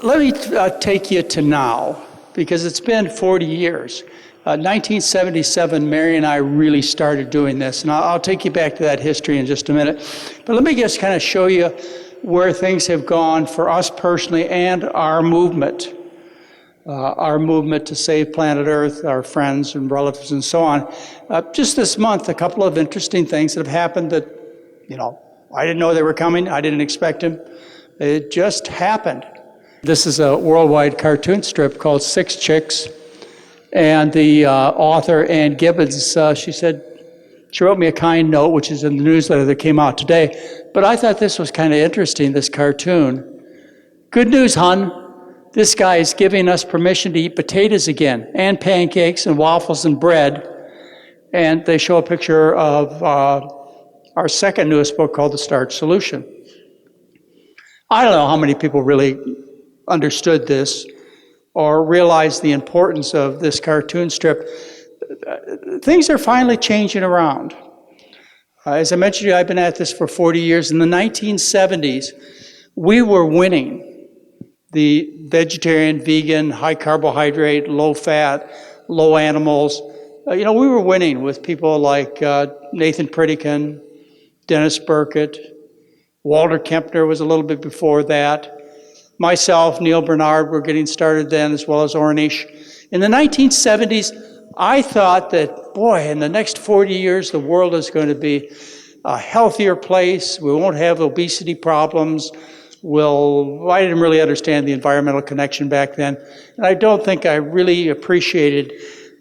Let me take you to now, because it's been 40 years. 1977, Mary and I really started doing this, and I'll take you back to that history in just a minute. But let me just kind of show you where things have gone for us personally and our movement to save planet Earth, our friends and relatives and so on. Just this month, a couple of interesting things that have happened that, I didn't know they were coming. I didn't expect them. It just happened. This is a worldwide cartoon strip called Six Chicks. And the author, Ann Gibbons, she wrote me a kind note, which is in the newsletter that came out today. But I thought this was kind of interesting, this cartoon. Good news, hon. This guy is giving us permission to eat potatoes again, and pancakes and waffles and bread. And they show a picture of our second newest book called The Starch Solution. I don't know how many people really understood this or realized the importance of this cartoon strip. Things are finally changing around. As I mentioned to you, I've been at this for 40 years. In the 1970s, we were winning the vegetarian, vegan, high carbohydrate, low fat, low animals. We were winning with people like Nathan Pritikin, Dennis Burkett, Walter Kempner was a little bit before that. Myself, Neil Bernard, were getting started then, as well as Ornish. In the 1970s, I thought that, boy, in the next 40 years, the world is going to be a healthier place. We won't have obesity problems. I didn't really understand the environmental connection back then. And I don't think I really appreciated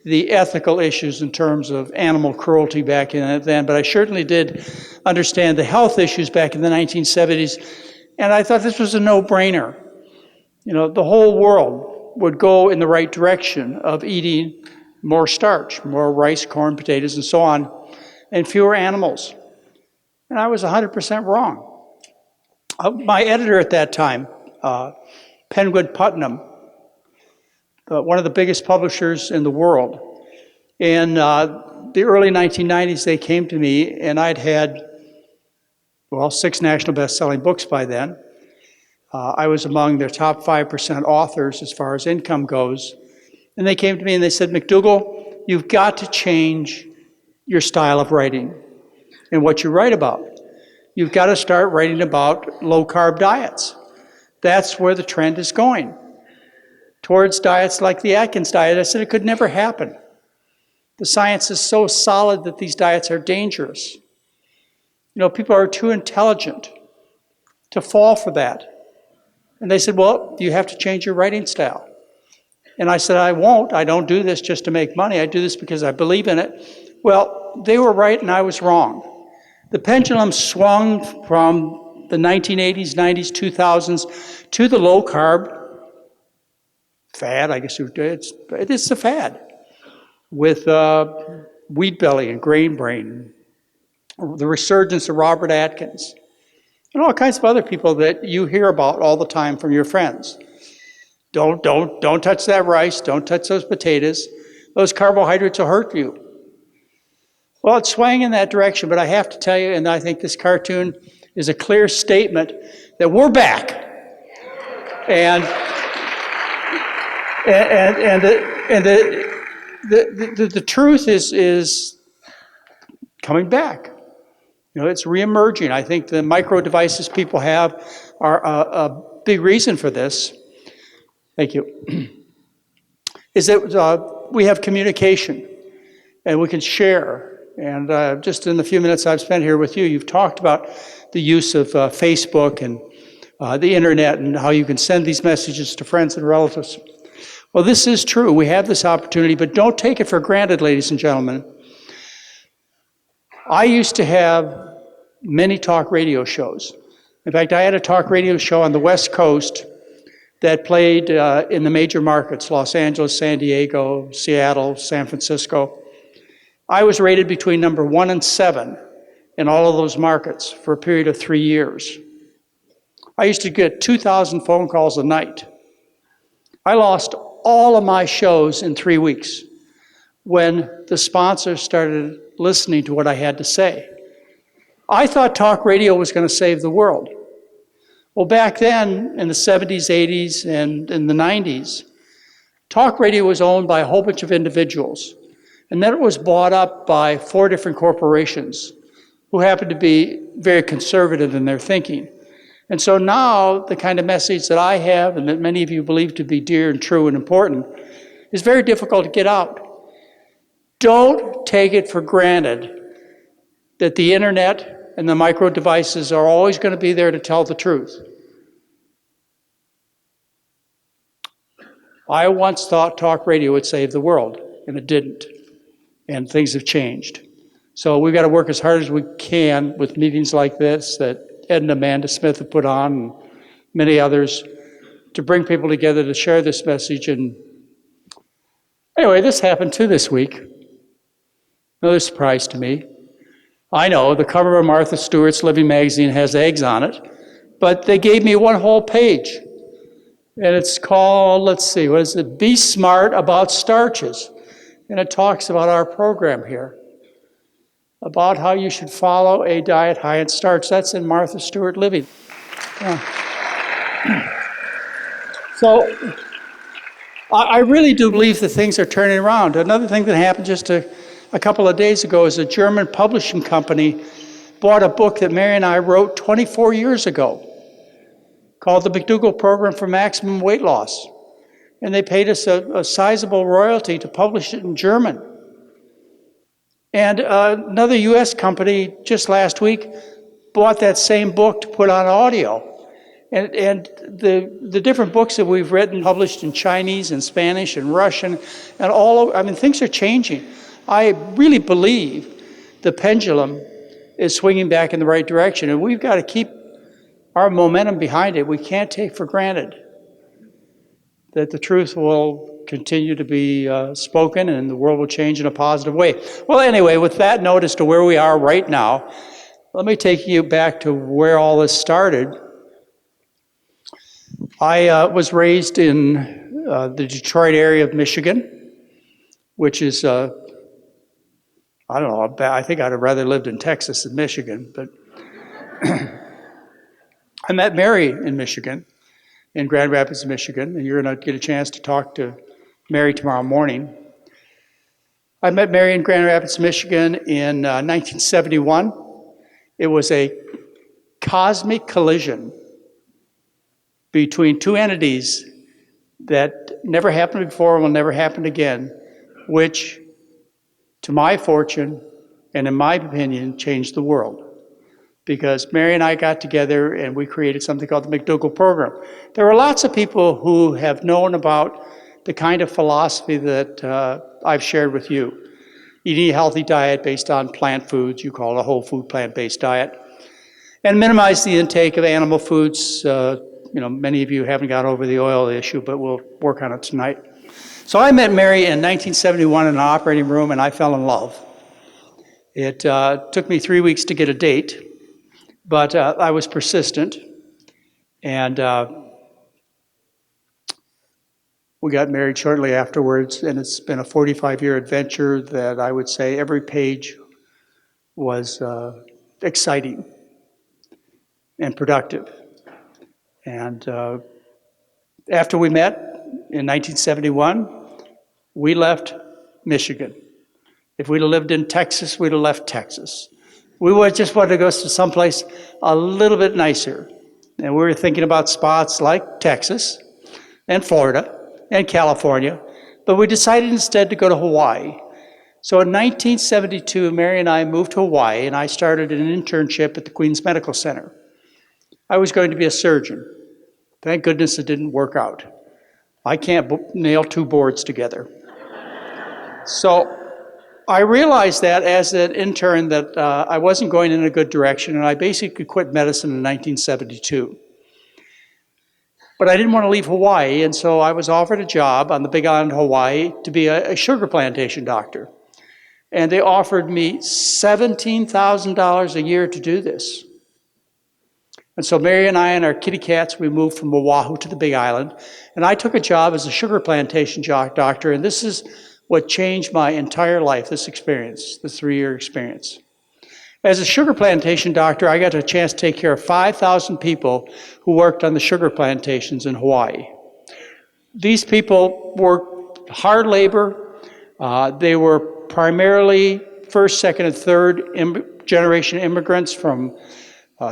the ethical issues in terms of animal cruelty back then, but I certainly did understand the health issues back in the 1970s. And I thought this was a no-brainer. The whole world would go in the right direction of eating more starch, more rice, corn, potatoes, and so on, and fewer animals. And I was 100% wrong. My editor at that time, Penguin Putnam, one of the biggest publishers in the world, in the early 1990s, they came to me, and I'd had 6 national best-selling books by then. I was among their top 5% authors as far as income goes. And they came to me and they said, McDougall, you've got to change your style of writing and what you write about. You've got to start writing about low-carb diets. That's where the trend is going, towards diets like the Atkins diet. I said it could never happen. The science is so solid that these diets are dangerous. People are too intelligent to fall for that. And they said, well, you have to change your writing style. And I said, I won't. I don't do this just to make money. I do this because I believe in it. Well, they were right and I was wrong. The pendulum swung from the 1980s, 90s, 2000s to the low-carb fad, I guess it's a fad, with wheat belly and grain brain, the resurgence of Robert Atkins, and all kinds of other people that you hear about all the time from your friends. Don't touch that rice. Don't touch those potatoes. Those carbohydrates will hurt you. Well, it's swaying in that direction, but I have to tell you, and I think this cartoon is a clear statement that we're back. And the truth is coming back. It's reemerging. I think the micro devices people have are a big reason for this. Thank you. Is that we have communication and we can share. And just in the few minutes I've spent here with you, you've talked about the use of Facebook and the internet and how you can send these messages to friends and relatives. Well, this is true. We have this opportunity, but don't take it for granted, ladies and gentlemen. I used to have many talk radio shows. In fact, I had a talk radio show on the West Coast that played in the major markets, Los Angeles, San Diego, Seattle, San Francisco. I was rated between number 1 and 7 in all of those markets for a period of 3 years. I used to get 2,000 phone calls a night. I lost all of my shows in 3 weeks when the sponsors started listening to what I had to say. I thought talk radio was going to save the world. Well, back then, in the 70s, 80s, and in the 90s, talk radio was owned by a whole bunch of individuals. And then it was bought up by 4 different corporations who happened to be very conservative in their thinking. And so now the kind of message that I have and that many of you believe to be dear and true and important is very difficult to get out. Don't take it for granted that the internet and the micro devices are always going to be there to tell the truth. I once thought talk radio would save the world, and it didn't. And things have changed. So we've got to work as hard as we can with meetings like this that Ed and Amanda Smith have put on, and many others, to bring people together to share this message. And anyway, this happened too this week. Another surprise to me. I know the cover of Martha Stewart's Living Magazine has eggs on it, but they gave me one whole page. And it's called, let's see, what is it? Be Smart About Starches. And it talks about our program here, about how you should follow a diet high in starch. That's in Martha Stewart Living. Yeah. So I really do believe that things are turning around. Another thing that happened just a couple of days ago is a German publishing company bought a book that Mary and I wrote 24 years ago called the McDougall Program for Maximum Weight Loss. And they paid us a sizable royalty to publish it in German. And another US company just last week bought that same book to put on audio. And the different books that we've written, published in Chinese and Spanish and Russian, and things are changing. I really believe the pendulum is swinging back in the right direction, and we've got to keep our momentum behind it. We can't take for granted that the truth will continue to be spoken and the world will change in a positive way. Well, anyway, with that note as to where we are right now, let me take you back to where all this started. I was raised in the Detroit area of Michigan, which is, I don't know, I think I'd have rather lived in Texas than Michigan, but I met Mary in Michigan, in Grand Rapids, Michigan, and you're going to get a chance to talk to Mary tomorrow morning. I met Mary in Grand Rapids, Michigan in 1971. It was a cosmic collision between 2 entities that never happened before and will never happen again, which, to my fortune and in my opinion, changed the world. Because Mary and I got together and we created something called the McDougall Program. There are lots of people who have known about the kind of philosophy that I've shared with you. Eating a healthy diet based on plant foods, you call it a whole food plant-based diet, and minimize the intake of animal foods. Many of you haven't got over the oil issue, but we'll work on it tonight. So I met Mary in 1971 in an operating room and I fell in love. It took me 3 weeks to get a date. But I was persistent, and we got married shortly afterwards, and it's been a 45-year adventure that I would say every page was exciting and productive. And after we met in 1971, we left Michigan. If we'd have lived in Texas, we'd have left Texas. We just wanted to go to someplace a little bit nicer. And we were thinking about spots like Texas and Florida and California, but we decided instead to go to Hawaii. So in 1972, Mary and I moved to Hawaii, and I started an internship at the Queens Medical Center. I was going to be a surgeon. Thank goodness it didn't work out. I can't nail 2 boards together. So I realized that as an intern that I wasn't going in a good direction, and I basically quit medicine in 1972. But I didn't want to leave Hawaii, and so I was offered a job on the Big Island, Hawaii, to be a sugar plantation doctor. And they offered me $17,000 a year to do this. And so Mary and I and our kitty cats, we moved from Oahu to the Big Island, and I took a job as a sugar plantation doctor, and this is what changed my entire life, this experience, this 3-year experience. As a sugar plantation doctor, I got a chance to take care of 5,000 people who worked on the sugar plantations in Hawaii. These people worked hard labor. They were primarily first, second, and third generation immigrants from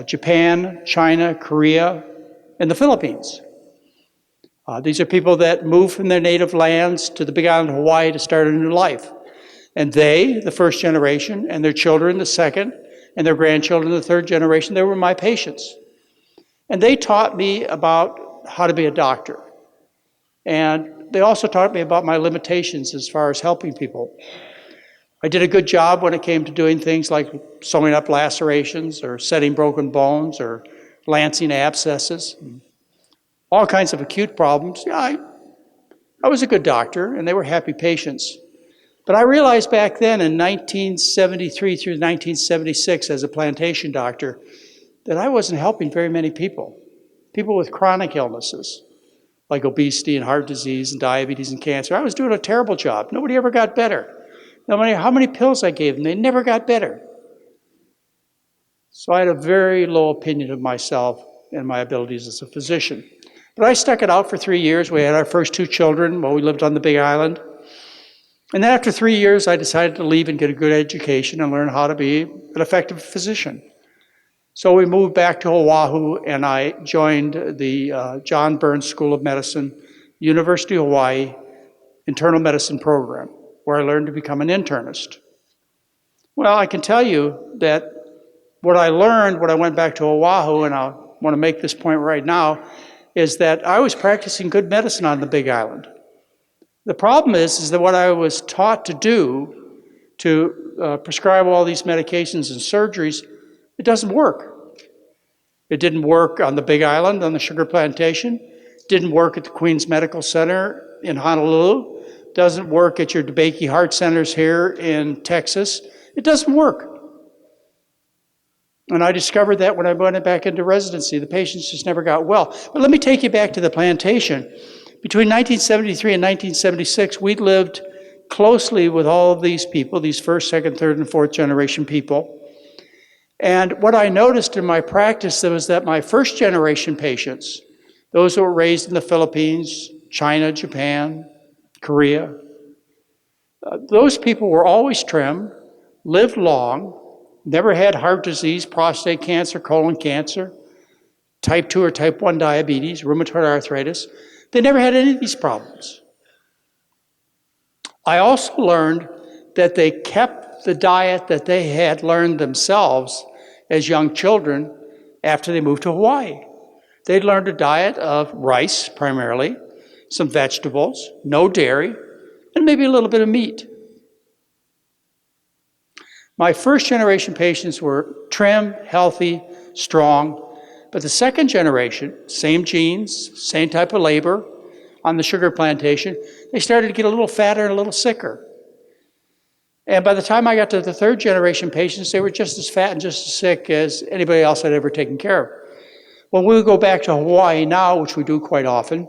Japan, China, Korea, and the Philippines. These are people that moved from their native lands to the Big Island of Hawaii to start a new life. And they, the first generation, and their children, the second, and their grandchildren, the third generation, they were my patients. And they taught me about how to be a doctor. And they also taught me about my limitations as far as helping people. I did a good job when it came to doing things like sewing up lacerations or setting broken bones or lancing abscesses, all kinds of acute problems. Yeah, I was a good doctor, and they were happy patients. But I realized back then in 1973 through 1976 as a plantation doctor that I wasn't helping very many people with chronic illnesses like obesity and heart disease and diabetes and cancer. I was doing a terrible job. Nobody ever got better. No matter how many pills I gave them, they never got better. So I had a very low opinion of myself and my abilities as a physician. But I stuck it out for 3 years. We had our first 2 children while we lived on the Big Island. And then after 3 years, I decided to leave and get a good education and learn how to be an effective physician. So we moved back to Oahu, and I joined the John Burns School of Medicine, University of Hawaii internal medicine program, where I learned to become an internist. Well, I can tell you that what I learned when I went back to Oahu, and I want to make this point right now, is that I was practicing good medicine on the Big Island. The problem is that what I was taught to do, to prescribe all these medications and surgeries, it doesn't work. It didn't work on the Big Island, on the sugar plantation. It didn't work at the Queens Medical Center in Honolulu. It doesn't work at your DeBakey Heart Centers here in Texas. It doesn't work. And I discovered that when I went back into residency. The patients just never got well. But let me take you back to the plantation. Between 1973 and 1976, we lived closely with all of these people, these first, second, third, and fourth generation people. And what I noticed in my practice was that my first generation patients, those who were raised in the Philippines, China, Japan, Korea, those people were always trim, lived long, never had heart disease, prostate cancer, colon cancer, type 2 or type 1 diabetes, rheumatoid arthritis. They never had any of these problems. I also learned that they kept the diet that they had learned themselves as young children after they moved to Hawaii. They'd learned a diet of rice, primarily, some vegetables, no dairy, and maybe a little bit of meat. My first generation patients were trim, healthy, strong. But the second generation, same genes, same type of labor on the sugar plantation, they started to get a little fatter and a little sicker. And by the time I got to the third generation patients, they were just as fat and just as sick as anybody else I'd ever taken care of. When we go back to Hawaii now, which we do quite often,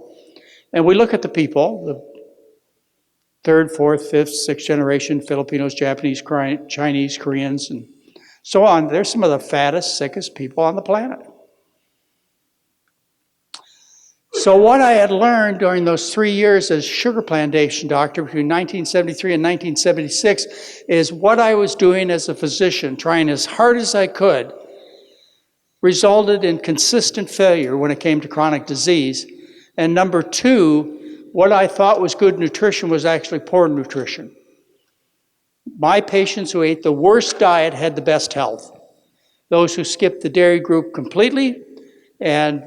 and we look at the people, the third, fourth, fifth, sixth generation Filipinos, Japanese, Chinese, Koreans, and so on, they're some of the fattest, sickest people on the planet. So what I had learned during those 3 years as sugar plantation doctor between 1973 and 1976 is what I was doing as a physician, trying as hard as I could, resulted in consistent failure when it came to chronic disease. And number 2, what I thought was good nutrition was actually poor nutrition. My patients who ate the worst diet had the best health. Those who skipped the dairy group completely and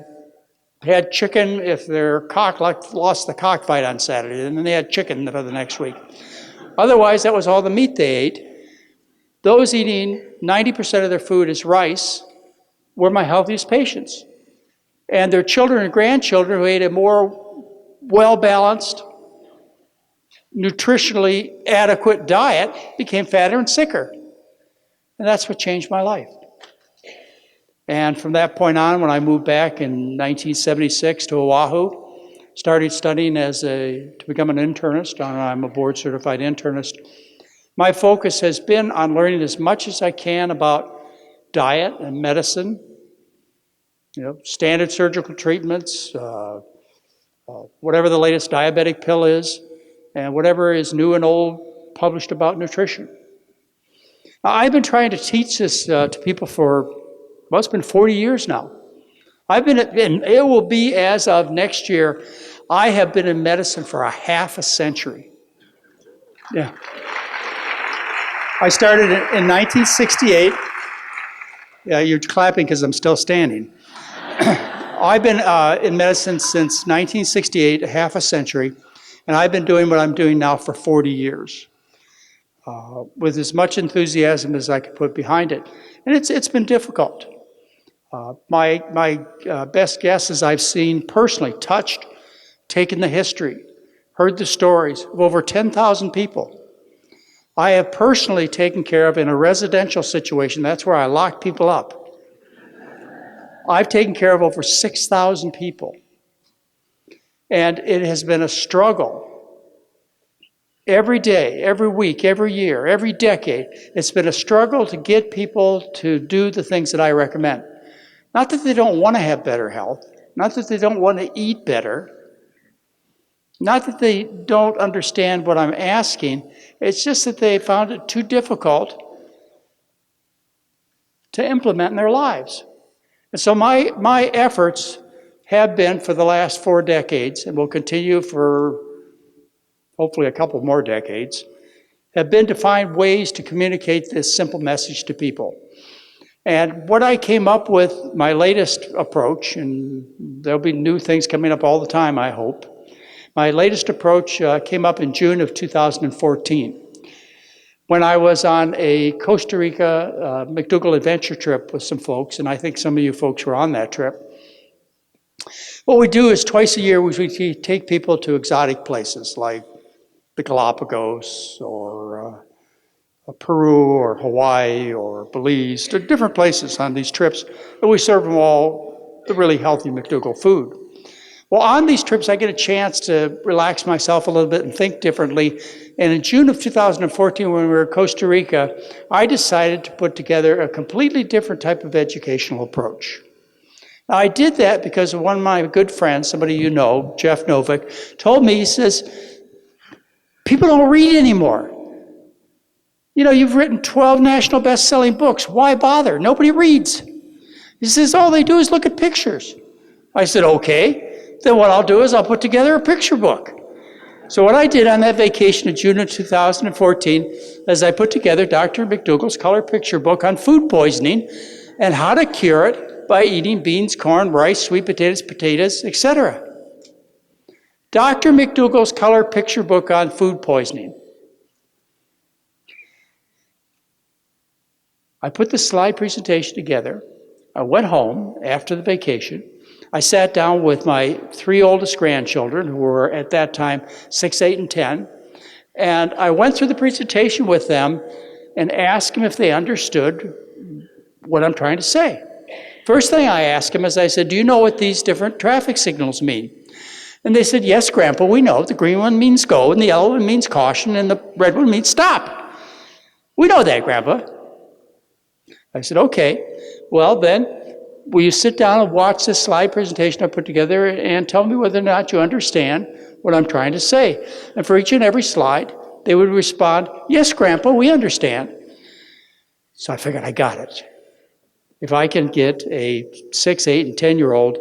had chicken if their cock lost the cockfight on Saturday, and then they had chicken for the next week. Otherwise, that was all the meat they ate. Those eating 90% of their food as rice were my healthiest patients. And their children and grandchildren who ate a more well-balanced, nutritionally adequate diet became fatter and sicker. And that's what changed my life. And from that point on, when I moved back in 1976 to Oahu, started studying to become an internist. I'm a board-certified internist. My focus has been on learning as much as I can about diet and medicine, standard surgical treatments, whatever the latest diabetic pill is, and whatever is new and old published about nutrition. Now, I've been trying to teach this to people for, well, it's been 40 years now. It will be as of next year, I have been in medicine for a half a century. Yeah. I started in 1968. Yeah, you're clapping because I'm still standing. I've been in medicine since 1968, a half a century, and I've been doing what I'm doing now for 40 years, with as much enthusiasm as I could put behind it. And it's been difficult. My best guess is I've seen personally, touched, taken the history, heard the stories of over 10,000 people. I have personally taken care of in a residential situation, that's where I lock people up. I've taken care of over 6,000 people. And it has been a struggle. Every day, every week, every year, every decade, it's been a struggle to get people to do the things that I recommend. Not that they don't want to have better health, not that they don't want to eat better, not that they don't understand what I'm asking, it's just that they found it too difficult to implement in their lives. And so my efforts have been for the last 4 decades, and will continue for hopefully a couple more decades, have been to find ways to communicate this simple message to people. And what I came up with, my latest approach, and there'll be new things coming up all the time, I hope. My latest approach came up in June of 2014. When I was on a Costa Rica McDougall adventure trip with some folks, and I think some of you folks were on that trip. What we do is twice a year we take people to exotic places like the Galapagos or Peru or Hawaii or Belize, to different places on these trips, and we serve them all the really healthy McDougall food. Well, on these trips, I get a chance to relax myself a little bit and think differently. And in June of 2014, when we were in Costa Rica, I decided to put together a completely different type of educational approach. Now, I did that because one of my good friends, somebody you know, Jeff Novick, told me, he says, people don't read anymore. You've written 12 national best-selling books. Why bother? Nobody reads. He says, all they do is look at pictures. I said, okay. Then what I'll do is I'll put together a picture book. So what I did on that vacation in June of 2014 is I put together Dr. McDougall's color picture book on food poisoning and how to cure it by eating beans, corn, rice, sweet potatoes, etc. Dr. McDougall's color picture book on food poisoning. I put the slide presentation together. I went home after the vacation. I sat down with my 3 oldest grandchildren, who were at that time 6, 8, and 10, and I went through the presentation with them and asked them if they understood what I'm trying to say. First thing I asked them is I said, do you know what these different traffic signals mean? And they said, yes, Grandpa, we know. The green one means go, and the yellow one means caution, and the red one means stop. We know that, Grandpa. I said, okay, well then, will you sit down and watch this slide presentation I put together and tell me whether or not you understand what I'm trying to say? And for each and every slide, they would respond, yes, Grandpa, we understand. So I figured I got it. If I can get a 6, 8, and 10-year-old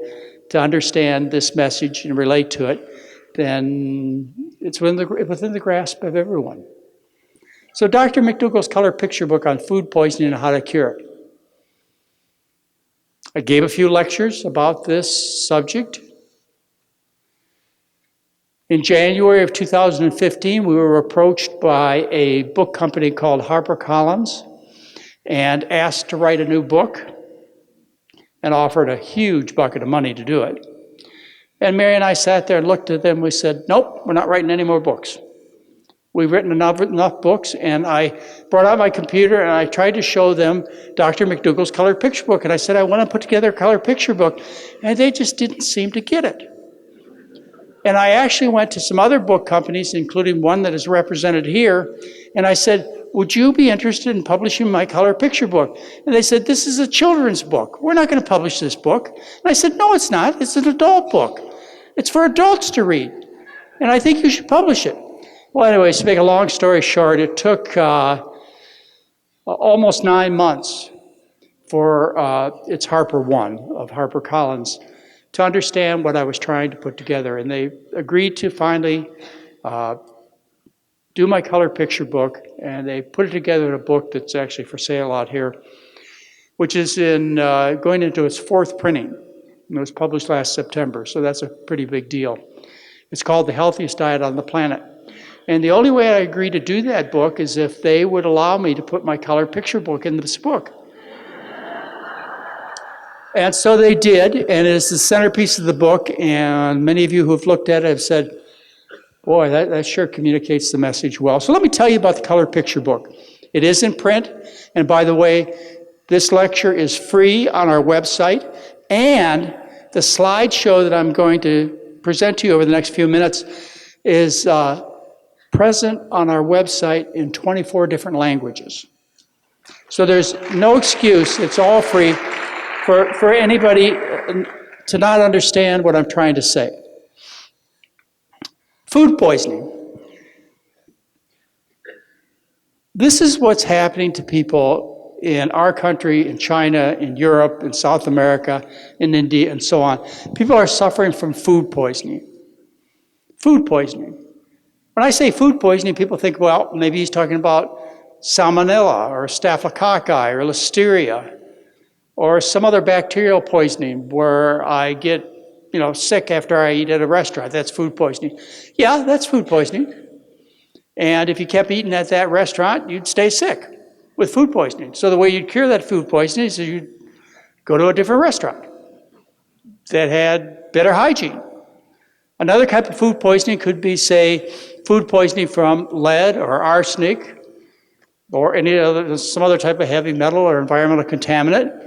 to understand this message and relate to it, then it's within the grasp of everyone. So Dr. McDougall's color picture book on food poisoning and how to cure it. I gave a few lectures about this subject. In January of 2015, we were approached by a book company called HarperCollins and asked to write a new book and offered a huge bucket of money to do it. And Mary and I sat there and looked at them. We said, nope, we're not writing any more books. We've written enough books, and I brought out my computer and I tried to show them Dr. McDougall's color picture book. And I said, I want to put together a color picture book. And they just didn't seem to get it. And I actually went to some other book companies, including one that is represented here, and I said, would you be interested in publishing my color picture book? And they said, this is a children's book. We're not going to publish this book. And I said, no, it's not. It's an adult book. It's for adults to read. And I think you should publish it. Well, anyways, to make a long story short, it took almost 9 months for it's Harper 1 of HarperCollins to understand what I was trying to put together. And they agreed to finally do my color picture book, and they put it together in a book that's actually for sale out here, which is going into its 4th printing. It was published last September, so that's a pretty big deal. It's called The Healthiest Diet on the Planet. And the only way I agreed to do that book is if they would allow me to put my color picture book in this book. And so they did, and it's the centerpiece of the book, and many of you who have looked at it have said, boy, that sure communicates the message well. So let me tell you about the color picture book. It is in print, and by the way, this lecture is free on our website, and the slideshow that I'm going to present to you over the next few minutes is present on our website in 24 different languages. So there's no excuse, it's all free for anybody to not understand what I'm trying to say. Food poisoning. This is what's happening to people in our country, in China, in Europe, in South America, in India, and so on. People are suffering from food poisoning. Food poisoning. When I say food poisoning, people think, well, maybe he's talking about salmonella or staphylococci or listeria or some other bacterial poisoning where I get sick after I eat at a restaurant. That's food poisoning. Yeah, that's food poisoning. And if you kept eating at that restaurant, you'd stay sick with food poisoning. So the way you'd cure that food poisoning is you'd go to a different restaurant that had better hygiene. Another type of food poisoning could be, say, food poisoning from lead or arsenic or some other type of heavy metal or environmental contaminant.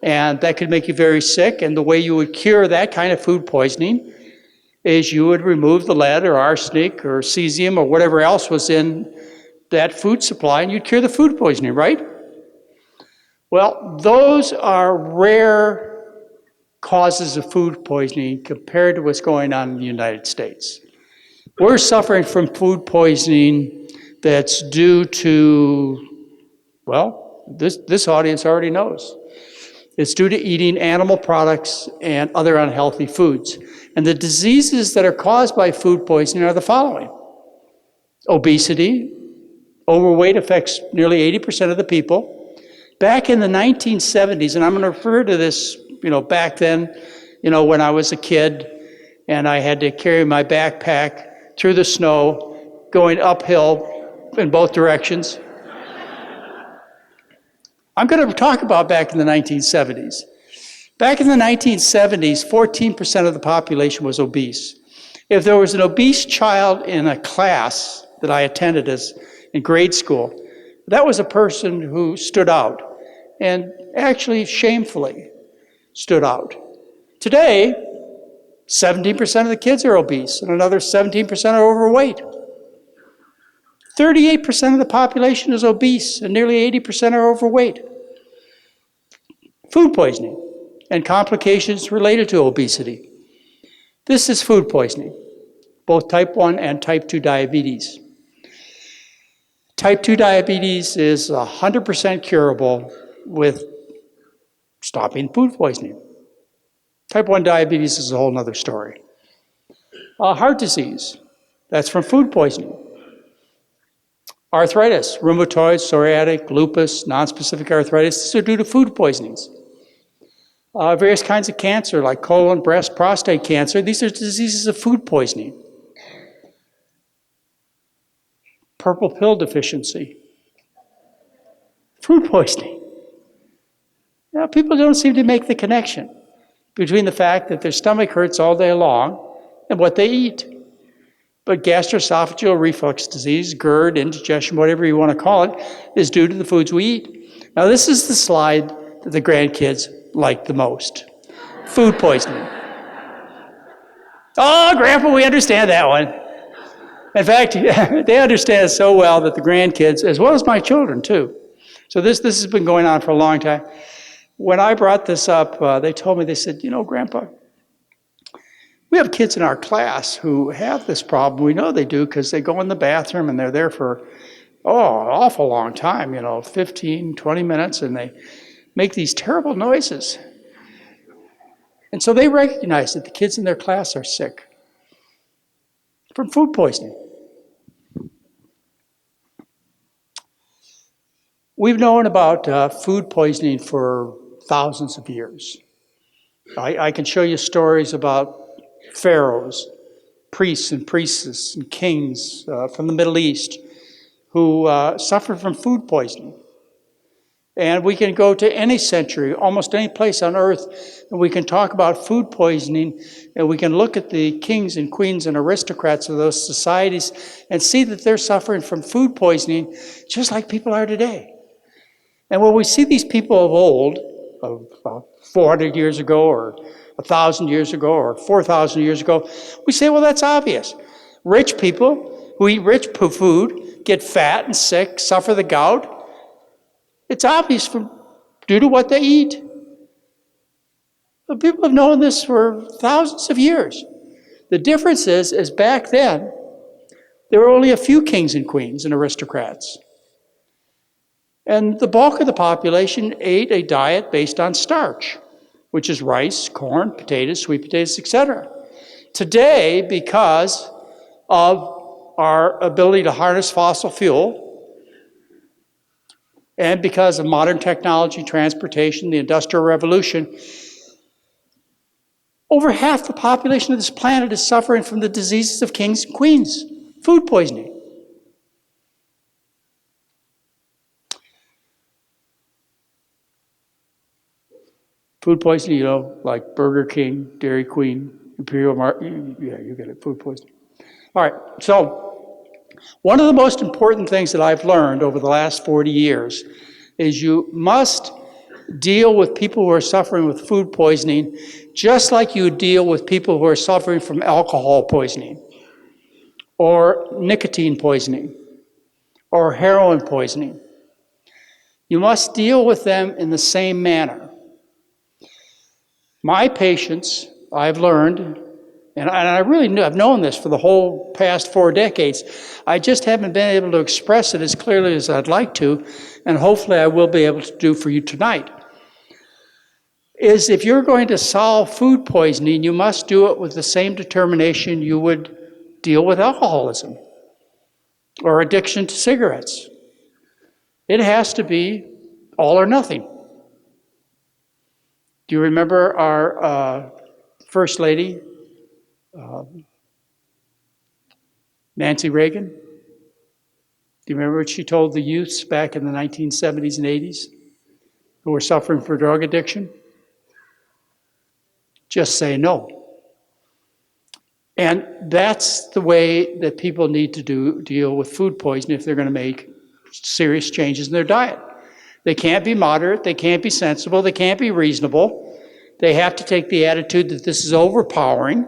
And that could make you very sick. And the way you would cure that kind of food poisoning is you would remove the lead or arsenic or cesium or whatever else was in that food supply, and you'd cure the food poisoning, right? Well, those are rare causes of food poisoning compared to what's going on in the United States. We're suffering from food poisoning that's due to, well, this audience already knows. It's due to eating animal products and other unhealthy foods. And the diseases that are caused by food poisoning are the following. Obesity. Overweight affects nearly 80% of the people. Back in the 1970s, and I'm going to refer to this, back then, when I was a kid and I had to carry my backpack through the snow, going uphill in both directions. I'm going to talk about back in the 1970s. Back in the 1970s, 14% of the population was obese. If there was an obese child in a class that I attended in grade school, that was a person who stood out, and actually shamefully stood out. Today, 17% of the kids are obese, and another 17% are overweight. 38% of the population is obese, and nearly 80% are overweight. Food poisoning and complications related to obesity. This is food poisoning, both type 1 and type 2 diabetes. Type 2 diabetes is 100% curable with stopping food poisoning. Type 1 diabetes is a whole other story. Heart disease, that's from food poisoning. Arthritis, rheumatoid, psoriatic, lupus, nonspecific arthritis, these are due to food poisonings. Various kinds of cancer like colon, breast, prostate cancer, these are diseases of food poisoning. Purple pill deficiency, food poisoning. Now, people don't seem to make the connection between the fact that their stomach hurts all day long and what they eat. But gastroesophageal reflux disease, GERD, indigestion, whatever you want to call it, is due to the foods we eat. Now, this is the slide that the grandkids like the most. Food poisoning. Oh, Grandpa, we understand that one. In fact, they understand it so well that the grandkids, as well as my children too. So this has been going on for a long time. When I brought this up, they told me, they said, Grandpa, we have kids in our class who have this problem. We know they do because they go in the bathroom and they're there for, an awful long time, 15, 20 minutes, and they make these terrible noises. And so they recognize that the kids in their class are sick from food poisoning. We've known about food poisoning for thousands of years. I can show you stories about pharaohs, priests and priestesses and kings from the Middle East who suffered from food poisoning. And we can go to any century, almost any place on earth, and we can talk about food poisoning, and we can look at the kings and queens and aristocrats of those societies and see that they're suffering from food poisoning just like people are today. And when we see these people of old, of 400 years ago or 1,000 years ago or 4,000 years ago, we say, well, that's obvious. Rich people who eat rich food get fat and sick, suffer the gout. It's obvious due to what they eat. But people have known this for thousands of years. The difference is back then, there were only a few kings and queens and aristocrats. And the bulk of the population ate a diet based on starch, which is rice, corn, potatoes, sweet potatoes, etc. Today, because of our ability to harness fossil fuel, and because of modern technology, transportation, the Industrial Revolution, over half the population of this planet is suffering from the diseases of kings and queens, food poisoning. Food poisoning, like Burger King, Dairy Queen, Imperial Market, you get it, food poisoning. All right, so one of the most important things that I've learned over the last 40 years is you must deal with people who are suffering with food poisoning just like you deal with people who are suffering from alcohol poisoning or nicotine poisoning or heroin poisoning. You must deal with them in the same manner. My patients, I've learned, and I really I've known this for the whole past 4 decades. I just haven't been able to express it as clearly as I'd like to, and hopefully I will be able to do for you tonight. Is if you're going to solve food poisoning, you must do it with the same determination you would deal with alcoholism or addiction to cigarettes. It has to be all or nothing. Do you remember our First Lady, Nancy Reagan? Do you remember what she told the youths back in the 1970s and 80s who were suffering from drug addiction? Just say no. And that's the way that people need to deal with food poisoning if they're going to make serious changes in their diet. They can't be moderate, they can't be sensible, they can't be reasonable. They have to take the attitude that this is overpowering,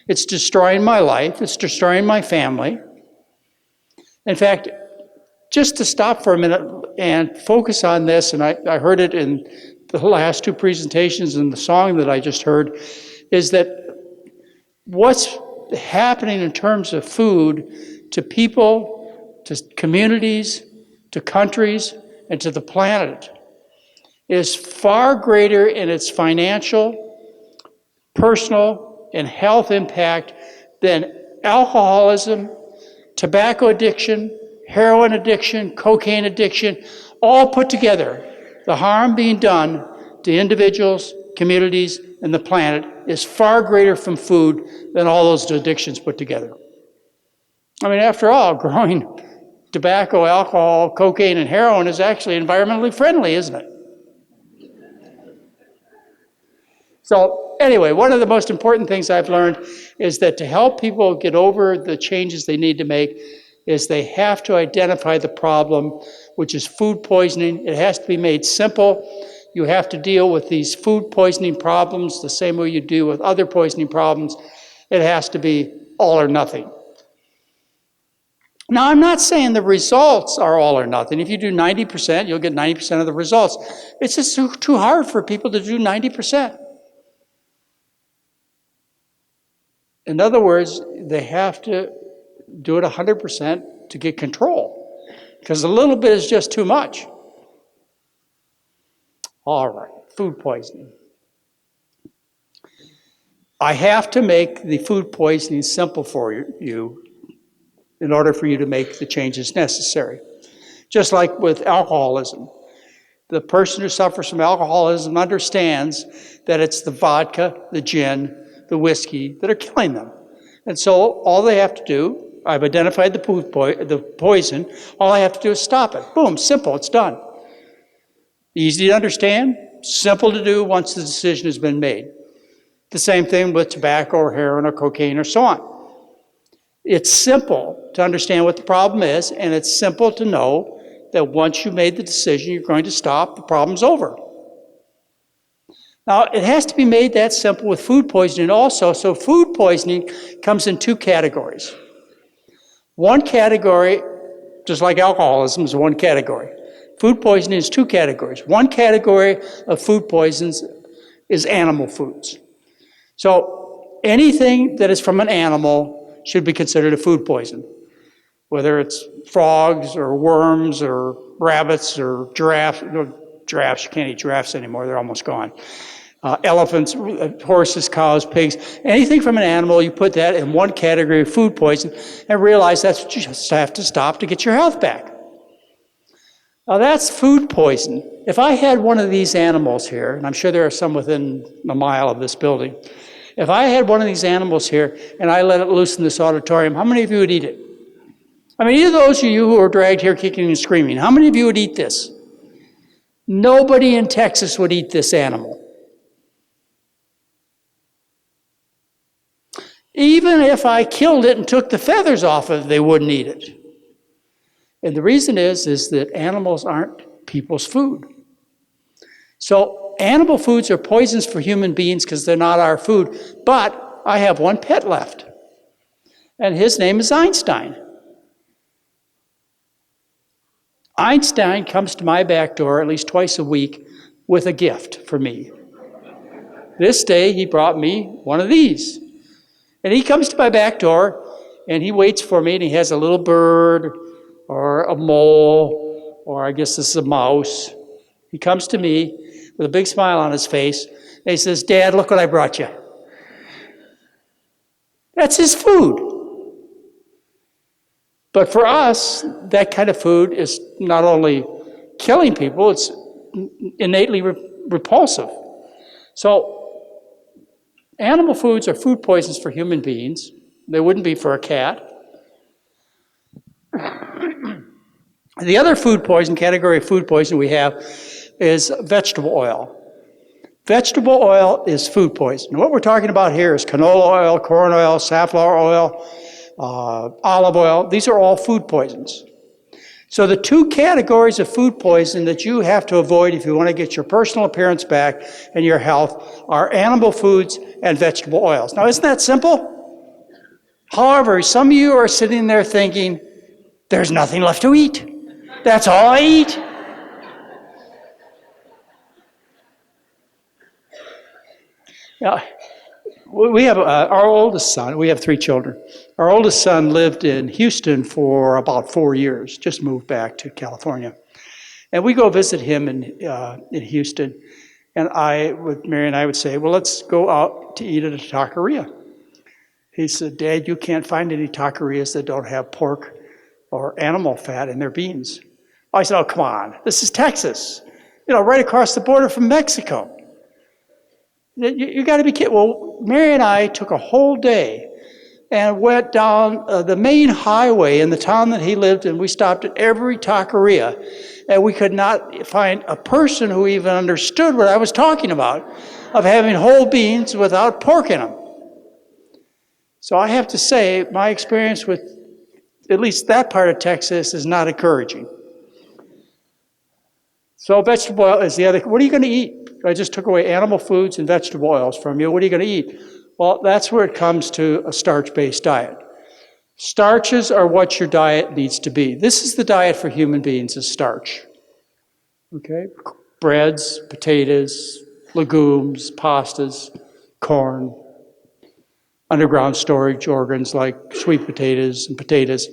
it's destroying my life, it's destroying my family. In fact, just to stop for a minute and focus on this, and I heard it in the last 2 presentations and the song that I just heard, is that what's happening in terms of food to people, to communities, to countries, and to the planet is far greater in its financial, personal, and health impact than alcoholism, tobacco addiction, heroin addiction, cocaine addiction, all put together. The harm being done to individuals, communities, and the planet is far greater from food than all those addictions put together. I mean, after all, growing tobacco, alcohol, cocaine, and heroin is actually environmentally friendly, isn't it? So anyway, one of the most important things I've learned is that to help people get over the changes they need to make is they have to identify the problem, which is food poisoning. It has to be made simple. You have to deal with these food poisoning problems the same way you deal with other poisoning problems. It has to be all or nothing. Now, I'm not saying the results are all or nothing. If you do 90%, you'll get 90% of the results. It's just too hard for people to do 90%. In other words, they have to do it 100% to get control, because a little bit is just too much. All right, food poisoning. I have to make the food poisoning simple for you in order for you to make the changes necessary. Just like with alcoholism. The person who suffers from alcoholism understands that it's the vodka, the gin, the whiskey that are killing them. And so all they have to do, I've identified the poison, all I have to do is stop it. Boom, simple, it's done. Easy to understand, simple to do once the decision has been made. The same thing with tobacco or heroin or cocaine or so on. It's simple to understand what the problem is, and it's simple to know that once you made the decision you're going to stop, the problem's over. Now, it has to be made that simple with food poisoning also, so food poisoning comes in two categories. One category, just like alcoholism, is one category. Food poisoning is two categories. One category of food poisons is animal foods. So anything that is from an animal should be considered a food poison, whether it's frogs or worms or rabbits or giraffes. No, giraffes, you can't eat giraffes anymore, they're almost gone. Elephants, horses, cows, pigs, anything from an animal, you put that in one category of food poison and realize that's what you just have to stop to get your health back. Now that's food poison. If I had one of these animals here, and I'm sure there are some within a mile of this building, if I had one of these animals here and I let it loose in this auditorium, how many of you would eat it? I mean, either those of you who are dragged here kicking and screaming, how many of you would eat this? Nobody in Texas would eat this animal. Even if I killed it and took the feathers off of it, they wouldn't eat it. And the reason is that animals aren't people's food. So animal foods are poisons for human beings because they're not our food. But I have one pet left. And his name is Einstein. Einstein comes to my back door at least twice a week with a gift for me. This day he brought me one of these. And he comes to my back door and he waits for me and he has a little bird or a mole, or I guess this is a mouse. He comes to me with a big smile on his face and he says, "Dad, look what I brought you." That's his food. But for us, that kind of food is not only killing people, it's innately repulsive. So animal foods are food poisons for human beings. They wouldn't be for a cat. The other food poison, category of food poison we have is vegetable oil. Vegetable oil is food poison. What we're talking about here is canola oil, corn oil, safflower oil, olive oil. These are all food poisons. So the two categories of food poison that you have to avoid if you want to get your personal appearance back and your health are animal foods and vegetable oils. Now, isn't that simple? However, some of you are sitting there thinking, there's nothing left to eat. That's all I eat. Now, we have our oldest son, we have 3 children. Our oldest son lived in Houston for about 4 years, just moved back to California. And we go visit him in Houston. And Mary and I would say, well, let's go out to eat at a taqueria. He said, "Dad, you can't find any taquerias that don't have pork or animal fat in their beans." I said, "Oh, come on, this is Texas. Right across the border from Mexico. You got to be kidding." Well, Mary and I took a whole day and went down the main highway in the town that he lived in. We stopped at every taqueria, and we could not find a person who even understood what I was talking about, of having whole beans without pork in them. So I have to say, my experience with at least that part of Texas is not encouraging. So vegetable oil is the other. What are you going to eat? I just took away animal foods and vegetable oils from you. What are you going to eat? Well, that's where it comes to a starch-based diet. Starches are what your diet needs to be. This is the diet for human beings, is starch. Okay? Breads, potatoes, legumes, pastas, corn, underground storage organs like sweet potatoes and potatoes.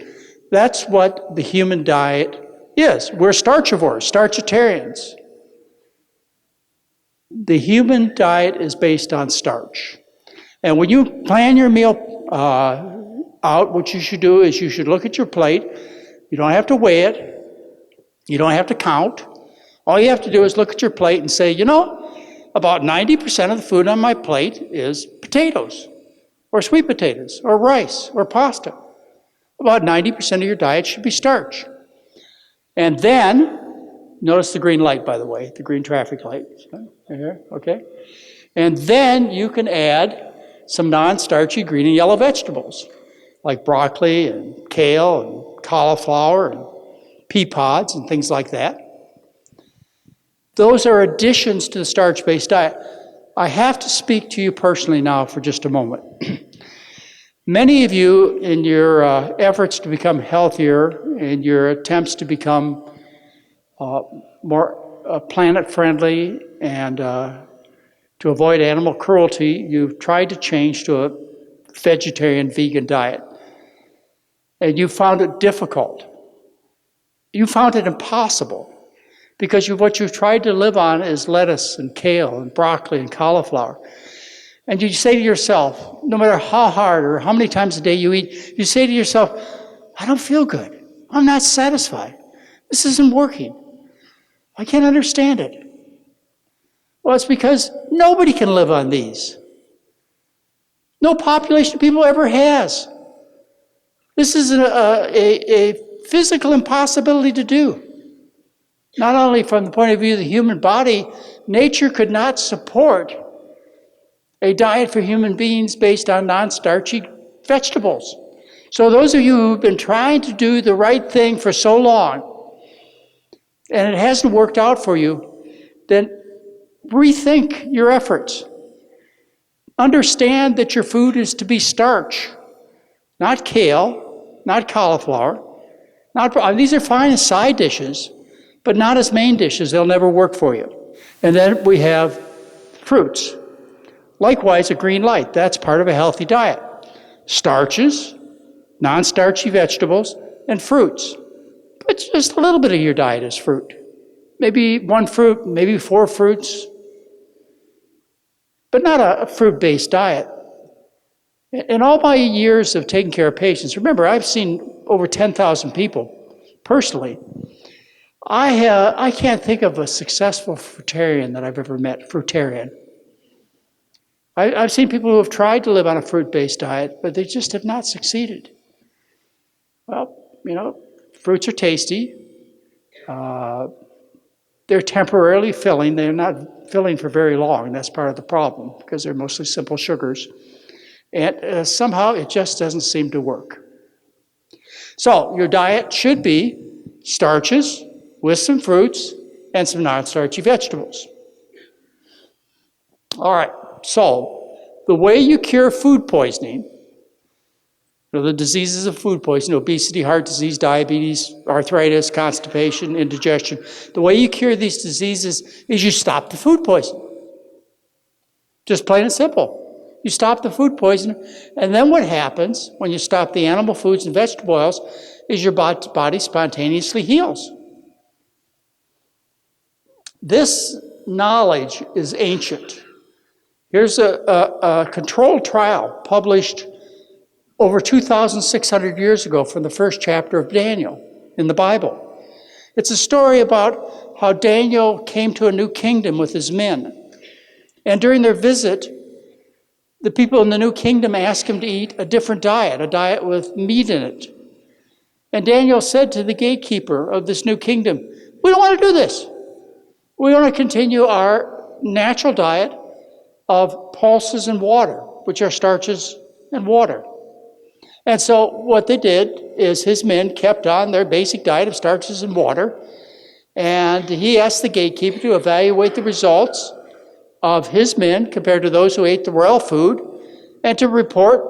That's what the human diet is. We're starchivores, starchitarians. The human diet is based on starch. And when you plan your meal out, what you should do is you should look at your plate. You don't have to weigh it. You don't have to count. All you have to do is look at your plate and say, about 90% of the food on my plate is potatoes, or sweet potatoes, or rice, or pasta. About 90% of your diet should be starch. And then, notice the green light, by the way, the green traffic light. Here, okay? And then you can add some non-starchy green and yellow vegetables, like broccoli and kale and cauliflower and pea pods and things like that. Those are additions to the starch-based diet. I have to speak to you personally now for just a moment. Many of you, in your efforts to become healthier, in your attempts to become more planet-friendly and to avoid animal cruelty, you've tried to change to a vegetarian, vegan diet. And you found it difficult. You found it impossible. Because what you've tried to live on is lettuce and kale and broccoli and cauliflower. And you say to yourself, no matter how hard or how many times a day you eat, you say to yourself, I don't feel good. I'm not satisfied. This isn't working. I can't understand it. Well, it's because nobody can live on these. No population of people ever has. This is a physical impossibility to do. Not only from the point of view of the human body, nature could not support a diet for human beings based on non-starchy vegetables. So those of you who've been trying to do the right thing for so long, and it hasn't worked out for you, then rethink your efforts. Understand that your food is to be starch, not kale, not cauliflower. These are fine as side dishes, but not as main dishes. They'll never work for you. And then we have fruits. Likewise, a green light. That's part of a healthy diet. Starches, non-starchy vegetables, and fruits. But just a little bit of your diet is fruit. Maybe one fruit, maybe 4 fruits. But not a fruit-based diet. In all my years of taking care of patients, remember, I've seen over 10,000 people personally. I can't think of a successful fruitarian that I've ever met, fruitarian. I've seen people who have tried to live on a fruit-based diet, but they just have not succeeded. Well, fruits are tasty. They're temporarily filling. They're not filling for very long, and that's part of the problem, because they're mostly simple sugars. And somehow it just doesn't seem to work. So your diet should be starches with some fruits and some non-starchy vegetables. All right, so the way you cure food poisoning, the diseases of food poisoning, obesity, heart disease, diabetes, arthritis, constipation, indigestion, the way you cure these diseases is you stop the food poisoning. Just plain and simple. You stop the food poisoning, and then what happens when you stop the animal foods and vegetable oils is your body spontaneously heals. This knowledge is ancient. Here's a controlled trial published over 2,600 years ago from the first chapter of Daniel in the Bible. It's a story about how Daniel came to a new kingdom with his men. And during their visit, the people in the new kingdom asked him to eat a different diet, a diet with meat in it. And Daniel said to the gatekeeper of this new kingdom, we don't want to do this. We want to continue our natural diet of pulses and water, which are starches and water. And so what they did is his men kept on their basic diet of starches and water, and he asked the gatekeeper to evaluate the results of his men compared to those who ate the royal food, and to report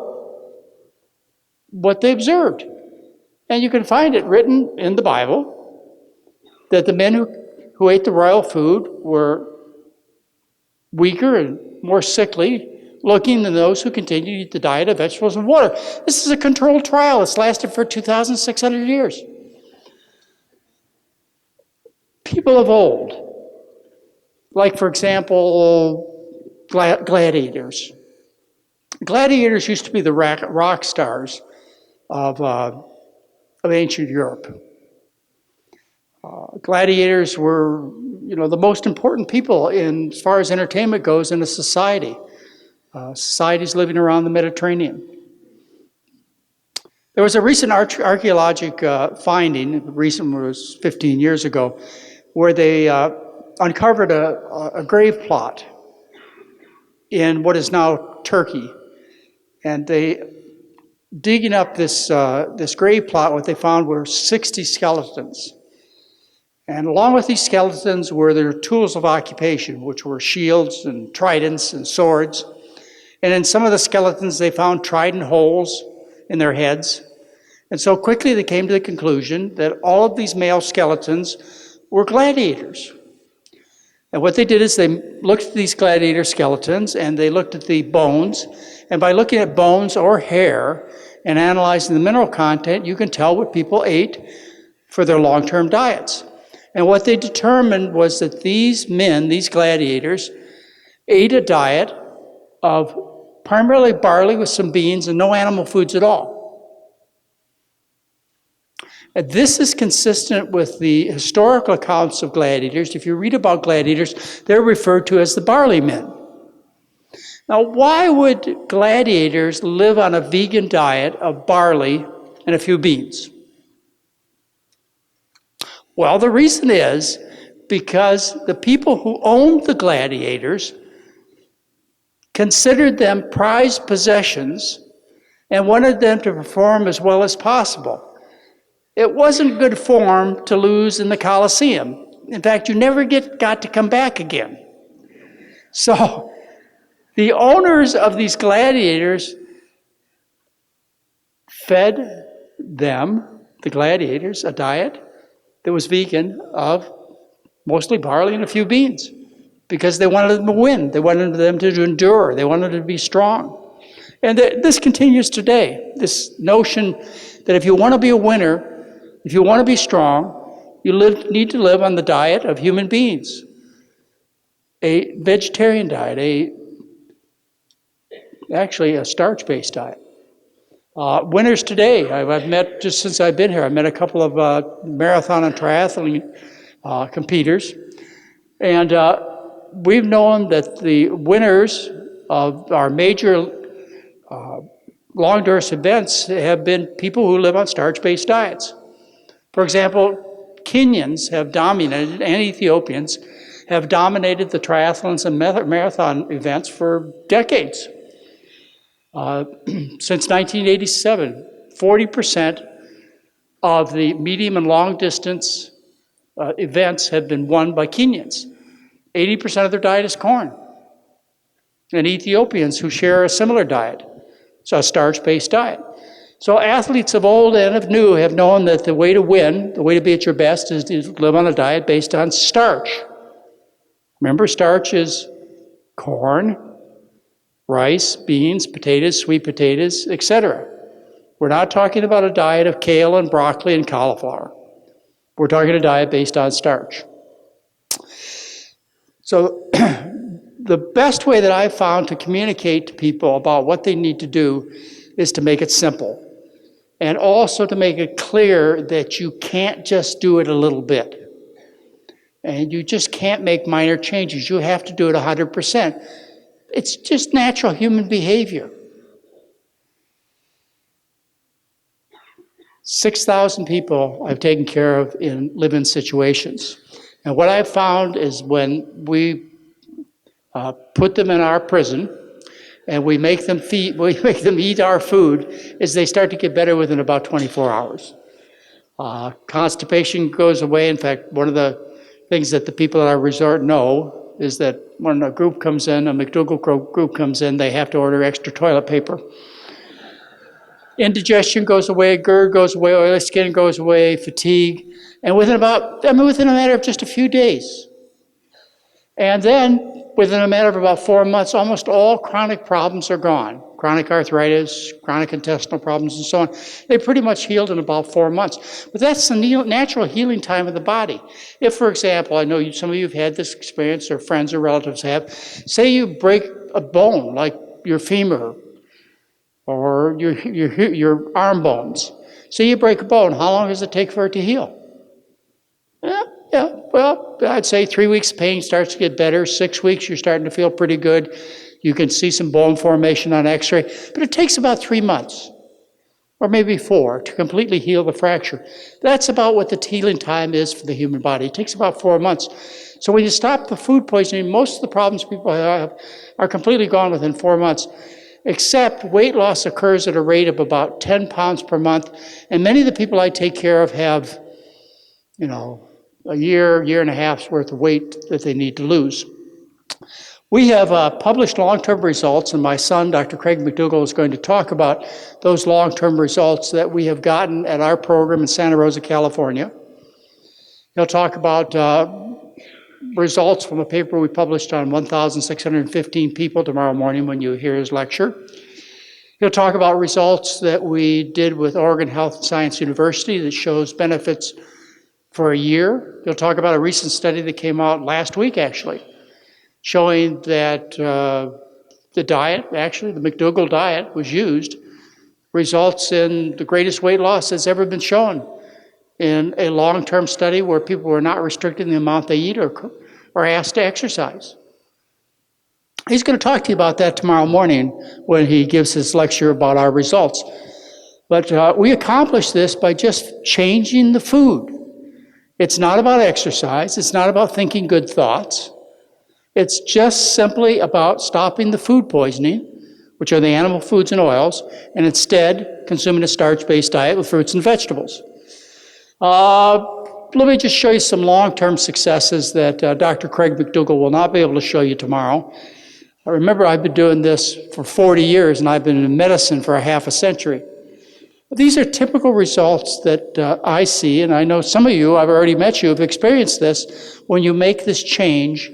what they observed. And you can find it written in the Bible that the men who ate the royal food were weaker and more sickly looking than those who continued to eat the diet of vegetables and water. This is a controlled trial. It's lasted for 2,600 years. People of old, like, for example, gladiators. Gladiators used to be the rock stars of ancient Europe. Gladiators were, the most important people as far as entertainment goes in a society. Societies living around the Mediterranean. There was a recent archaeologic finding, recent was 15 years ago, where they uncovered a grave plot in what is now Turkey. And digging up this grave plot, what they found were 60 skeletons. And along with these skeletons were their tools of occupation, which were shields and tridents and swords. And in some of the skeletons, they found trident holes in their heads. And so quickly they came to the conclusion that all of these male skeletons were gladiators. And what they did is they looked at these gladiator skeletons and they looked at the bones. And by looking at bones or hair and analyzing the mineral content, you can tell what people ate for their long-term diets. And what they determined was that these men, these gladiators, ate a diet of primarily barley with some beans and no animal foods at all. And this is consistent with the historical accounts of gladiators. If you read about gladiators, they're referred to as the barley men. Now, why would gladiators live on a vegan diet of barley and a few beans? Well, the reason is because the people who owned the gladiators considered them prized possessions and wanted them to perform as well as possible. It wasn't good form to lose in the Colosseum. In fact, you never got to come back again. So the owners of these gladiators fed them, the gladiators, a diet that was vegan of mostly barley and a few beans because they wanted them to win. They wanted them to endure. They wanted them to be strong. And this continues today, this notion that if you want to be a winner, if you want to be strong, you need to live on the diet of human beings, a vegetarian diet, actually a starch-based diet. Winners today, I've met, just since I've been here, I've met a couple of marathon and triathlon competitors, and we've known that the winners of our major long-distance events have been people who live on starch-based diets. For example, Kenyans have dominated, and Ethiopians have dominated the triathlons and marathon events for decades. Since 1987, 40% of the medium and long distance events have been won by Kenyans. 80% of their diet is corn. And Ethiopians who share a similar diet, so a starch-based diet. So athletes of old and of new have known that the way to win, the way to be at your best, is to live on a diet based on starch. Remember, starch is corn, rice, beans, potatoes, sweet potatoes, etc. We're not talking about a diet of kale and broccoli and cauliflower. We're talking a diet based on starch. So the best way that I've found to communicate to people about what they need to do is to make it simple. And also to make it clear that you can't just do it a little bit. And you just can't make minor changes. You have to do it 100%. It's just natural human behavior. 6,000 people I've taken care of in live-in situations. And what I've found is when we put them in our prison and we make them eat our food, is they start to get better within about 24 hours. Constipation goes away. In fact, one of the things that the people at our resort know is that when a group comes in, a McDougall group comes in, they have to order extra toilet paper. Indigestion goes away, GERD goes away, oily skin goes away, fatigue, and within a matter of just a few days. And then, within a matter of about 4 months, almost all chronic problems are gone. Chronic arthritis, chronic intestinal problems, and so on. They pretty much healed in about 4 months. But that's the natural healing time of the body. If, for example, I know some of you have had this experience, or friends or relatives have, say you break a bone, like your femur, or your arm bones. Say you break a bone, how long does it take for it to heal? Well, I'd say 3 weeks pain starts to get better. 6 weeks, you're starting to feel pretty good. You can see some bone formation on x-ray, but it takes about 3 months, or maybe 4, to completely heal the fracture. That's about what the healing time is for the human body. It takes about 4 months. So when you stop the food poisoning, most of the problems people have are completely gone within 4 months, except weight loss occurs at a rate of about 10 pounds per month, and many of the people I take care of have, a year and a half's worth of weight that they need to lose. We have published long-term results, and my son, Dr. Craig McDougall, is going to talk about those long-term results that we have gotten at our program in Santa Rosa, California. He'll talk about results from a paper we published on 1,615 people tomorrow morning when you hear his lecture. He'll talk about results that we did with Oregon Health and Science University that shows benefits for a year. He'll talk about a recent study that came out last week, actually, showing that the diet, actually the McDougall diet was used, results in the greatest weight loss that's ever been shown in a long-term study where people were not restricting the amount they eat or asked to exercise. He's going to talk to you about that tomorrow morning when he gives his lecture about our results. But we accomplished this by just changing the food. It's not about exercise. It's not about thinking good thoughts. It's just simply about stopping the food poisoning, which are the animal foods and oils, and instead consuming a starch-based diet with fruits and vegetables. Let me just show you some long-term successes that Dr. Craig McDougall will not be able to show you tomorrow. Remember, I've been doing this for 40 years, and I've been in medicine for a half a century. These are typical results that I see, and I know some of you, I've already met you, have experienced this when you make this change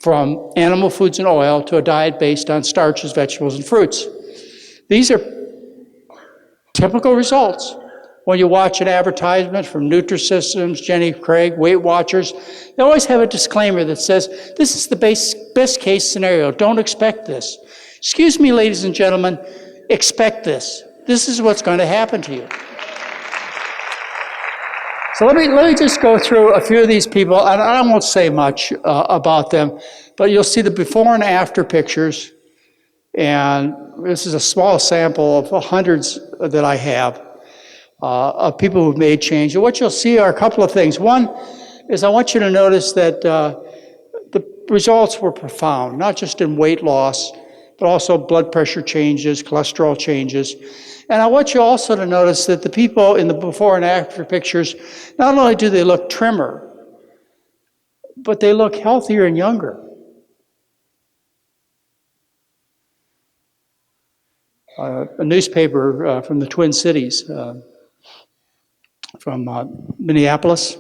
from animal foods and oil to a diet based on starches, vegetables, and fruits. These are typical results. When you watch an advertisement from Nutrisystems, Jenny Craig, Weight Watchers, they always have a disclaimer that says, this is the best case scenario, don't expect this. Excuse me, ladies and gentlemen, expect this. This is what's going to happen to you. So let me just go through a few of these people, and I won't say much about them, but you'll see the before and after pictures, and this is a small sample of hundreds that I have of people who've made change. And what you'll see are a couple of things. One is I want you to notice that the results were profound, not just in weight loss, but also blood pressure changes, cholesterol changes. And I want you also to notice that the people in the before and after pictures, not only do they look trimmer, but they look healthier and younger. A newspaper from the Twin Cities, from Minneapolis,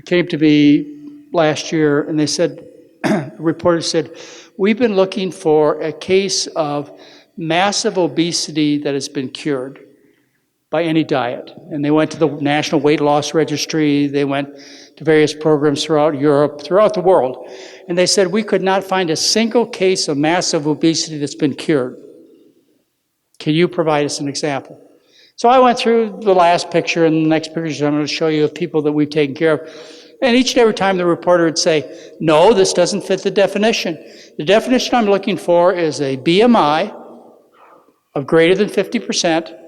came to me last year, and they said, the reporter said, we've been looking for a case of massive obesity that has been cured by any diet. And they went to the National Weight Loss Registry, they went to various programs throughout Europe, throughout the world, and they said, we could not find a single case of massive obesity that's been cured. Can you provide us an example? So I went through the last picture and the next pictures I'm going to show you of people that we've taken care of. And each and every time the reporter would say, no, this doesn't fit the definition. The definition I'm looking for is a BMI of greater than 50%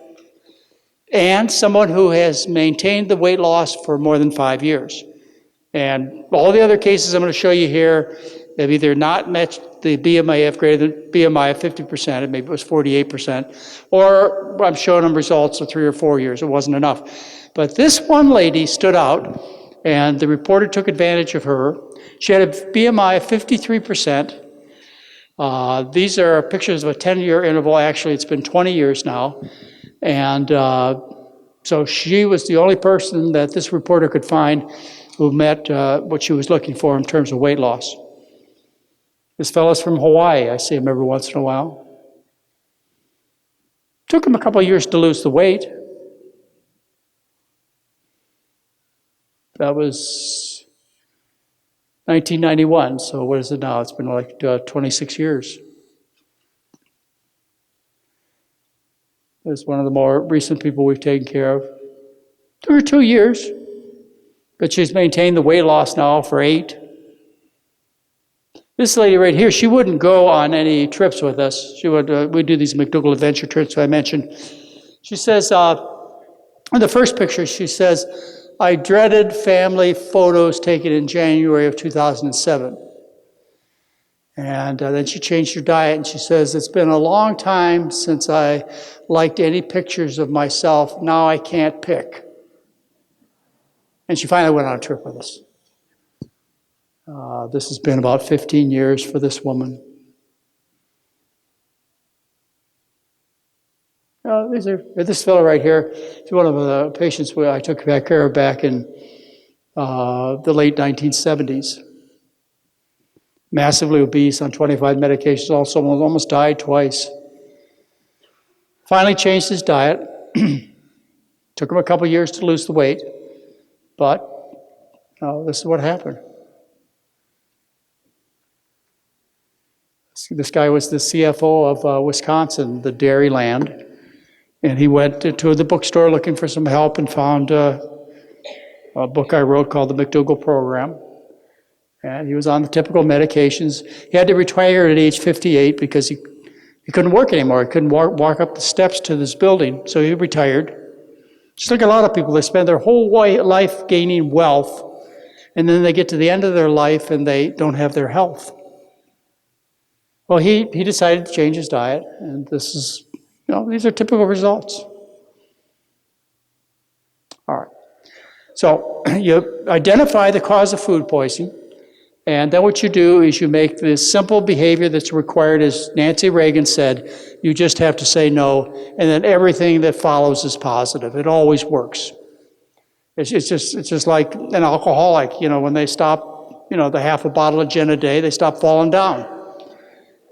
and someone who has maintained the weight loss for more than 5 years. And all the other cases I'm going to show you here have either not met the BMI of greater than BMI of 50%, and maybe it was 48%, or I'm showing them results of 3 or 4 years. It wasn't enough. But this one lady stood out, and the reporter took advantage of her. She had a BMI of 53%. These are pictures of a 10-year interval. Actually, it's been 20 years now. And so she was the only person that this reporter could find who met what she was looking for in terms of weight loss. This fellow's from Hawaii. I see him every once in a while. Took him a couple of years to lose the weight. That was 1991, so what is it now? It's been like 26 years. It's one of the more recent people we've taken care of. Took her 2 years, but she's maintained the weight loss now for 8. This lady right here, she wouldn't go on any trips with us. She would. We do these McDougall adventure trips I mentioned. She says, in the first picture, she says, I dreaded family photos taken in January of 2007. And then she changed her diet, and she says, it's been a long time since I liked any pictures of myself. Now I can't pick. And she finally went on a trip with us. This has been about 15 years for this woman. This fellow right here is one of the patients I took care of back in the late 1970s. Massively obese on 25 medications, also almost died twice. Finally changed his diet. Took him a couple years to lose the weight, but this is what happened. This guy was the CFO of Wisconsin, the dairy land, and he went to the bookstore looking for some help and found a book I wrote called The McDougall Program. And he was on the typical medications. He had to retire at age 58 because he couldn't work anymore. He couldn't walk up the steps to this building, so he retired. Just like a lot of people, they spend their whole life gaining wealth, and then they get to the end of their life and they don't have their health. Well, he decided to change his diet, and this is, these are typical results. All right. So you identify the cause of food poisoning, and then what you do is you make this simple behavior that's required, as Nancy Reagan said, you just have to say no, and then everything that follows is positive. It always works. It's just like an alcoholic, when they stop, the half a bottle of gin a day, they stop falling down.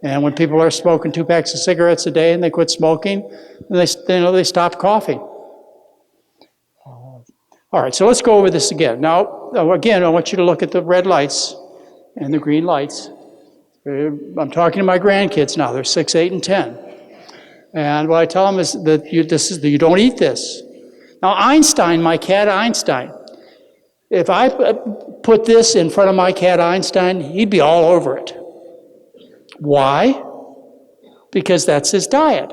And when people are smoking 2 packs of cigarettes a day and they quit smoking, they stop coughing. All right, so let's go over this again. Now, again, I want you to look at the red lights and the green lights. I'm talking to my grandkids now. They're 6, 8, and 10. And what I tell them is that you don't eat this. Now, Einstein, my cat Einstein, if I put this in front of my cat Einstein, he'd be all over it. Why? Because that's his diet.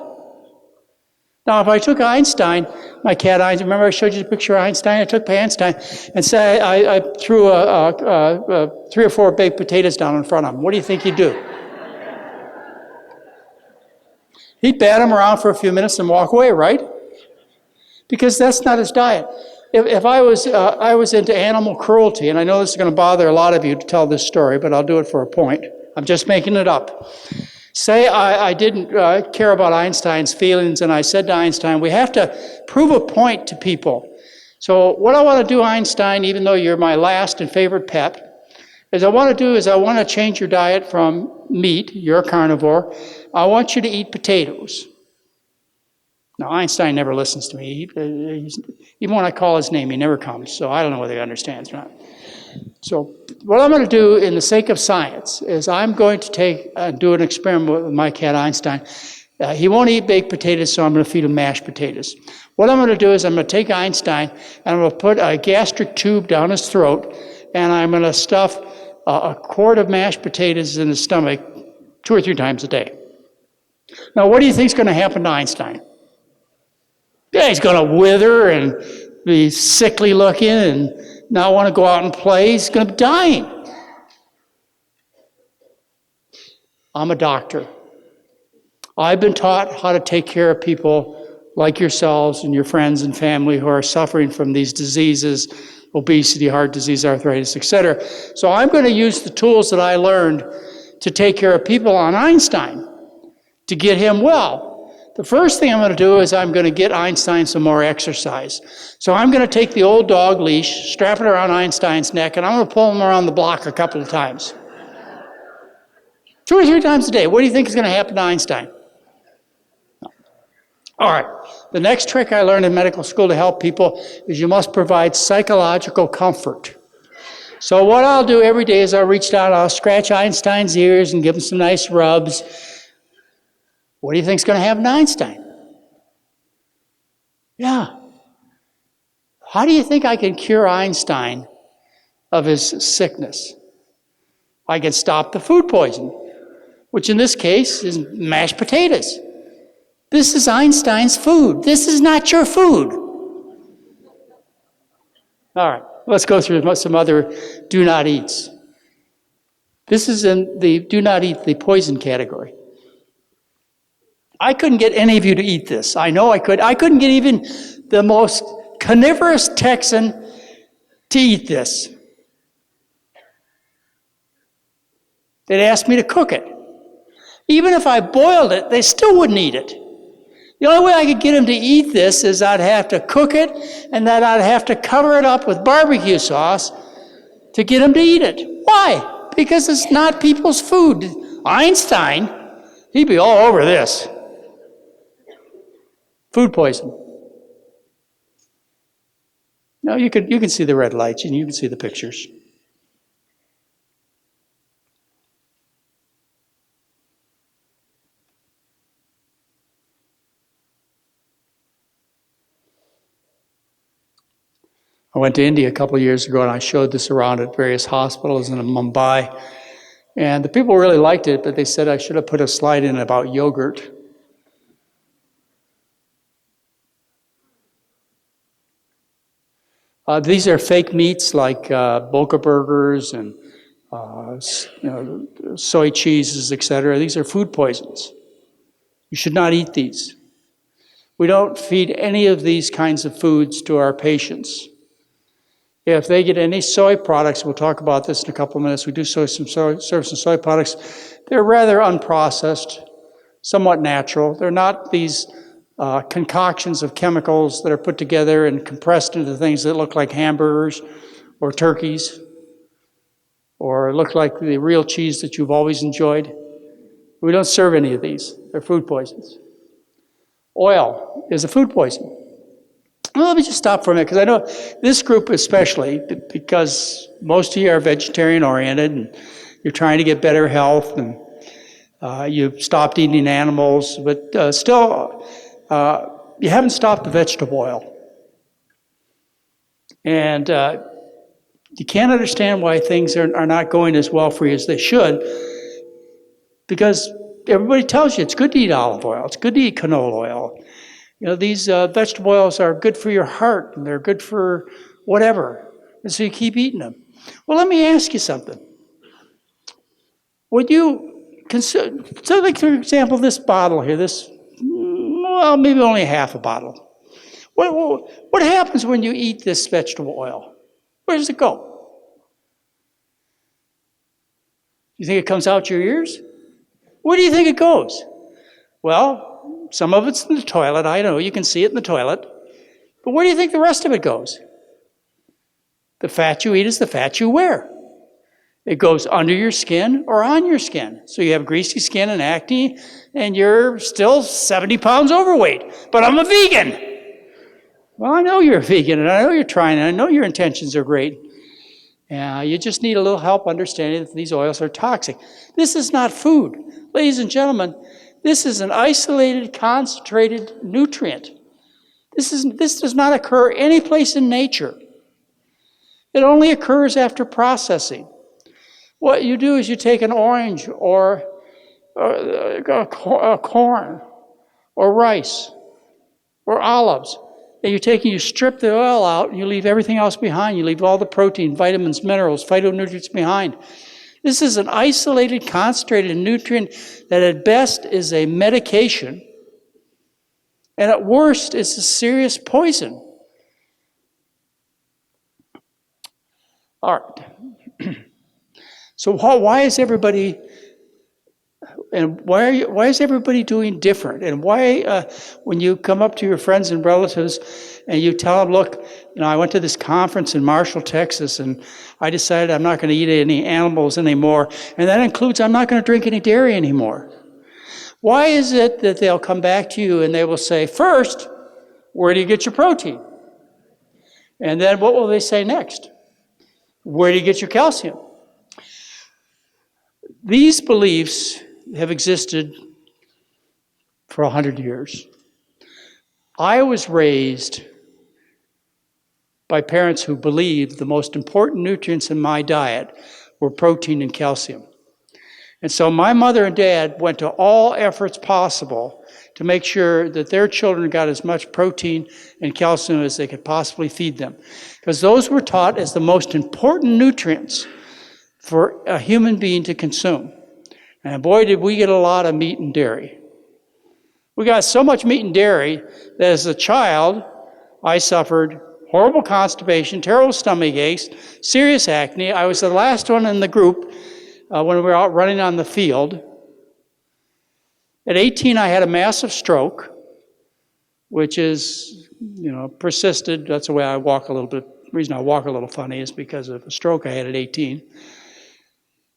Now, if I took Einstein, my cat Einstein, remember I showed you the picture of Einstein? I took Einstein and said I threw 3 or 4 baked potatoes down in front of him. What do you think he'd do? He'd bat them around for a few minutes and walk away, right? Because that's not his diet. If I was into animal cruelty, and I know this is going to bother a lot of you to tell this story, but I'll do it for a point. I'm just making it up. Say I didn't care about Einstein's feelings, and I said to Einstein, we have to prove a point to people. So what I want to do, Einstein, even though you're my last and favorite pet, I want to change your diet from meat, you're a carnivore, I want you to eat potatoes. Now, Einstein never listens to me. Even when I call his name, he never comes, so I don't know whether he understands or not. So what I'm going to do in the sake of science is I'm going to do an experiment with my cat Einstein. He won't eat baked potatoes, so I'm going to feed him mashed potatoes. What I'm going to do is I'm going to take Einstein and I'm going to put a gastric tube down his throat, and I'm going to stuff a quart of mashed potatoes in his stomach 2 or 3 times a day. Now, what do you think is going to happen to Einstein? Yeah, he's going to wither and be sickly looking and not want to go out and play. He's going to be dying. I'm a doctor. I've been taught how to take care of people like yourselves and your friends and family who are suffering from these diseases, obesity, heart disease, arthritis, etc. So I'm going to use the tools that I learned to take care of people on Einstein to get him well. The first thing I'm going to do is I'm going to get Einstein some more exercise. So I'm going to take the old dog leash, strap it around Einstein's neck, and I'm going to pull him around the block a couple of times. 2 or 3 times a day. What do you think is going to happen to Einstein? All right. The next trick I learned in medical school to help people is you must provide psychological comfort. So what I'll do every day is I'll reach down, I'll scratch Einstein's ears and give him some nice rubs. What do you think is going to happen to Einstein? Yeah. How do you think I can cure Einstein of his sickness? I can stop the food poison, which in this case is mashed potatoes. This is Einstein's food. This is not your food. All right, let's go through some other do not eats. This is in the do not eat the poison category. I couldn't get any of you to eat this. I know I could. I couldn't get even the most carnivorous Texan to eat this. They'd ask me to cook it. Even if I boiled it, they still wouldn't eat it. The only way I could get them to eat this is I'd have to cook it, and then I'd have to cover it up with barbecue sauce to get them to eat it. Why? Because it's not people's food. Einstein, he'd be all over this. Food poison. No, you can see the red lights and you can see the pictures. I went to India a couple of years ago and I showed this around at various hospitals in Mumbai. And the people really liked it, but they said I should have put a slide in about yogurt. These are fake meats like Boca burgers and soy cheeses, etc. These are food poisons. You should not eat these. We don't feed any of these kinds of foods to our patients. If they get any soy products, we'll talk about this in a couple of minutes, we do serve some soy products, they're rather unprocessed, somewhat natural. They're not these concoctions of chemicals that are put together and compressed into things that look like hamburgers or turkeys or look like the real cheese that you've always enjoyed. We don't serve any of these. They're food poisons. Oil is a food poison. Well, let me just stop for a minute, because I know this group especially, because most of you are vegetarian-oriented, and you're trying to get better health, and you've stopped eating animals, but still, you haven't stopped the vegetable oil. And you can't understand why things are not going as well for you as they should, because everybody tells you it's good to eat olive oil, it's good to eat canola oil. You know, these vegetable oils are good for your heart, and they're good for whatever. And so you keep eating them. Well, let me ask you something. Would you consider, so like for example, this bottle here, well, maybe only half a bottle. What happens when you eat this vegetable oil? Where does it go? You think it comes out your ears? Where do you think it goes? Well, some of it's in the toilet. I know, you can see it in the toilet. But where do you think the rest of it goes? The fat you eat is the fat you wear. It goes under your skin or on your skin. So you have greasy skin and acne, and you're still 70 pounds overweight. But I'm a vegan. Well, I know you're a vegan, and I know you're trying, and I know your intentions are great. You just need a little help understanding that these oils are toxic. This is not food. Ladies and gentlemen, this is an isolated, concentrated nutrient. This does not occur any place in nature. It only occurs after processing. What you do is you take an orange or corn or rice or olives, and you strip the oil out and you leave everything else behind. You leave all the protein, vitamins, minerals, phytonutrients behind. This is an isolated, concentrated nutrient that at best is a medication, and at worst is a serious poison. All right. So why is everybody And why is everybody doing different? And why, when you come up to your friends and relatives and you tell them, look, I went to this conference in Marshall, Texas, and I decided I'm not going to eat any animals anymore, and that includes I'm not going to drink any dairy anymore. Why is it that they'll come back to you and they will say, first, where do you get your protein? And then what will they say next? Where do you get your calcium? These beliefs have existed for 100 years. I was raised by parents who believed the most important nutrients in my diet were protein and calcium. And so my mother and dad went to all efforts possible to make sure that their children got as much protein and calcium as they could possibly feed them, because those were taught as the most important nutrients for a human being to consume. And boy, did we get a lot of meat and dairy. We got so much meat and dairy that as a child, I suffered horrible constipation, terrible stomach aches, serious acne. I was the last one in the group when we were out running on the field. At 18, I had a massive stroke, which is, persisted. That's the way I walk a little bit. The reason I walk a little funny is because of a stroke I had at 18.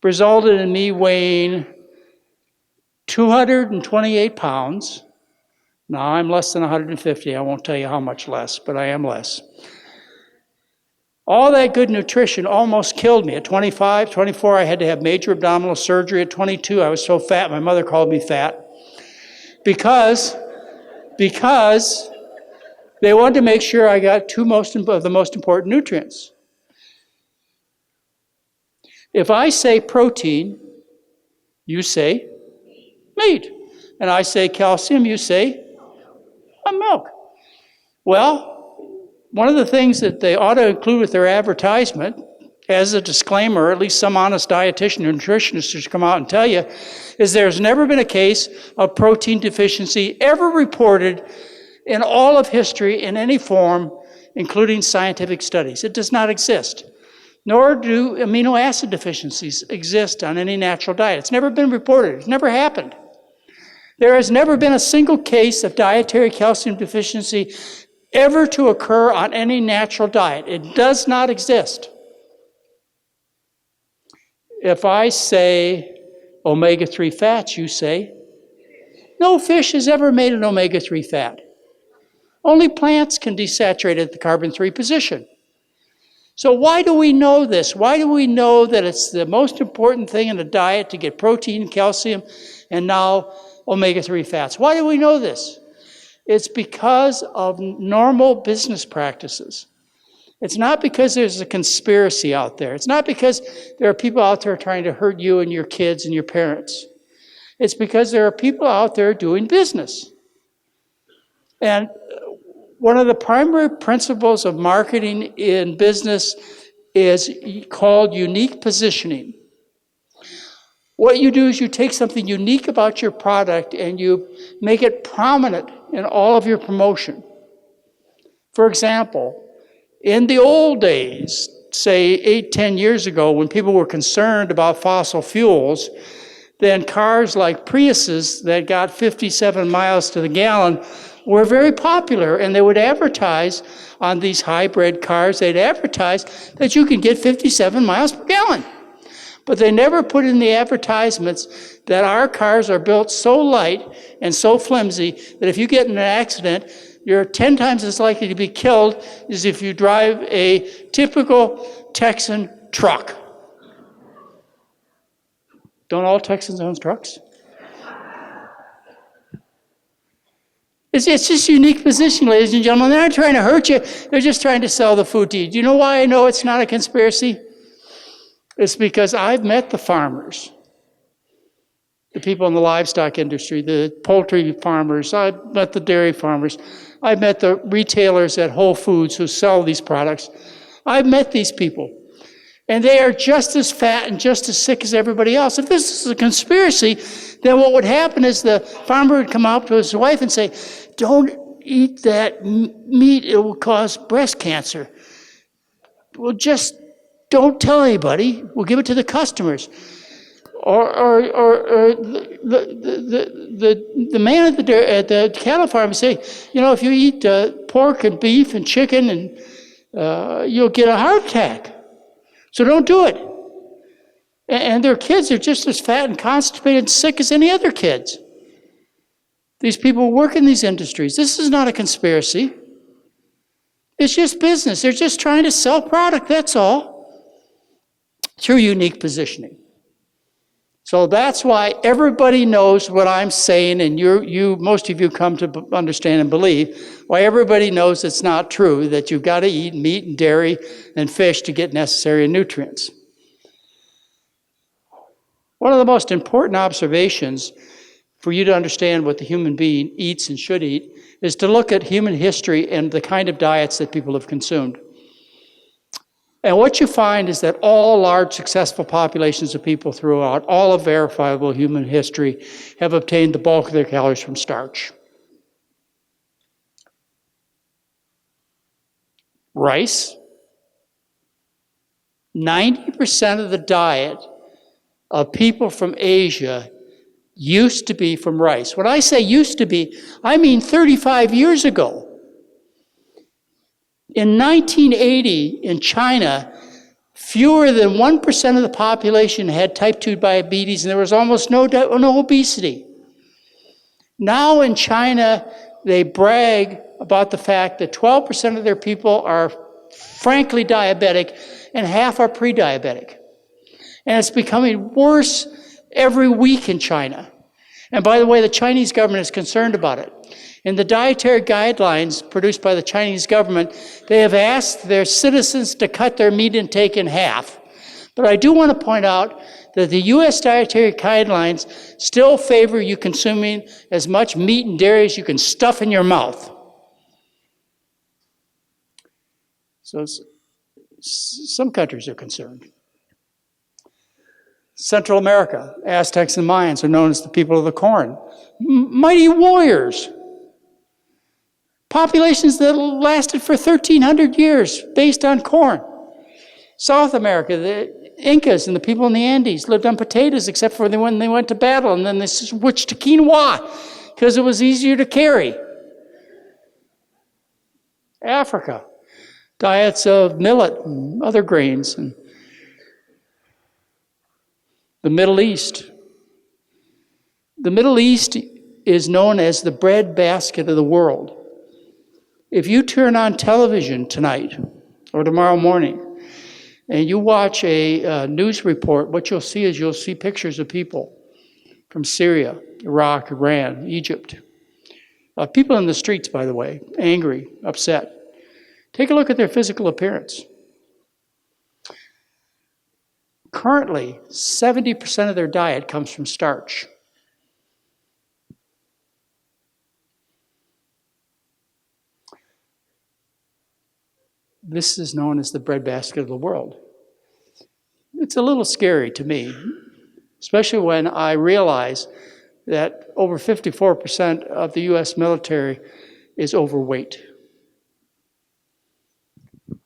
Resulted in me weighing 228 pounds. Now, I'm less than 150. I won't tell you how much less, but I am less. All that good nutrition almost killed me. At 25, 24, I had to have major abdominal surgery. At 22, I was so fat, my mother called me fat. Because they wanted to make sure I got two of the most important nutrients. If I say protein, you say meat. And I say calcium, you say milk. Well, one of the things that they ought to include with their advertisement, as a disclaimer, or at least some honest dietitian or nutritionist should come out and tell you, is there's never been a case of protein deficiency ever reported in all of history in any form, including scientific studies. It does not exist. Nor do amino acid deficiencies exist on any natural diet. It's never been reported. It's never happened. There has never been a single case of dietary calcium deficiency ever to occur on any natural diet. It does not exist. If I say omega-3 fats, you say, no fish has ever made an omega-3 fat. Only plants can desaturate at the carbon-3 position. So why do we know this? Why do we know that it's the most important thing in a diet to get protein, calcium, and now omega-3 fats? Why do we know this? It's because of normal business practices. It's not because there's a conspiracy out there. It's not because there are people out there trying to hurt you and your kids and your parents. It's because there are people out there doing business. And one of the primary principles of marketing in business is called unique positioning. What you do is you take something unique about your product and you make it prominent in all of your promotion. For example, in the old days, say 8-10 years ago, when people were concerned about fossil fuels, then cars like Priuses that got 57 miles to the gallon were very popular, and they would advertise on these hybrid cars, they'd advertise that you can get 57 miles per gallon. But they never put in the advertisements that our cars are built so light and so flimsy that if you get in an accident, you're 10 times as likely to be killed as if you drive a typical Texan truck. Don't all Texans own trucks? It's just unique position, ladies and gentlemen. They're not trying to hurt you. They're just trying to sell the food to you. Do you know why I know it's not a conspiracy? It's because I've met the farmers, the people in the livestock industry, the poultry farmers. I've met the dairy farmers. I've met the retailers at Whole Foods who sell these products. I've met these people. And they are just as fat and just as sick as everybody else. If this is a conspiracy, then what would happen is the farmer would come out to his wife and say, don't eat that meat, it will cause breast cancer. Well, just don't tell anybody, we'll give it to the customers. or the man at the cattle farm say, if you eat pork and beef and chicken, and you'll get a heart attack. So don't do it. And their kids are just as fat and constipated and sick as any other kids. These people work in these industries. This is not a conspiracy. It's just business. They're just trying to sell product, that's all, through unique positioning. So that's why everybody knows what I'm saying, and most of you come to understand and believe why everybody knows it's not true, that you've got to eat meat and dairy and fish to get necessary nutrients. One of the most important observations for you to understand what the human being eats and should eat is to look at human history and the kind of diets that people have consumed. And what you find is that all large, successful populations of people throughout all of verifiable human history have obtained the bulk of their calories from starch. Rice. 90% of the diet of people from Asia used to be from rice. When I say used to be, I mean 35 years ago. In 1980, in China, fewer than 1% of the population had type 2 diabetes, and there was almost no obesity. Now in China, they brag about the fact that 12% of their people are frankly diabetic, and half are pre-diabetic. And it's becoming worse every week in China. And by the way, the Chinese government is concerned about it. In the dietary guidelines produced by the Chinese government, they have asked their citizens to cut their meat intake in half. But I do want to point out that the U.S. dietary guidelines still favor you consuming as much meat and dairy as you can stuff in your mouth. So some countries are concerned. Central America, Aztecs and Mayans are known as the people of the corn. Mighty warriors. Populations that lasted for 1,300 years based on corn. South America, the Incas and the people in the Andes lived on potatoes except for when they went to battle, and then they switched to quinoa because it was easier to carry. Africa, diets of millet and other grains. And the Middle East. The Middle East is known as the breadbasket of the world. If you turn on television tonight or tomorrow morning and you watch a news report, what you'll see pictures of people from Syria, Iraq, Iran, Egypt. People in the streets, by the way, angry, upset. Take a look at their physical appearance. Currently, 70% of their diet comes from starch. This is known as the breadbasket of the world. It's a little scary to me, especially when I realize that over 54% of the U.S. military is overweight.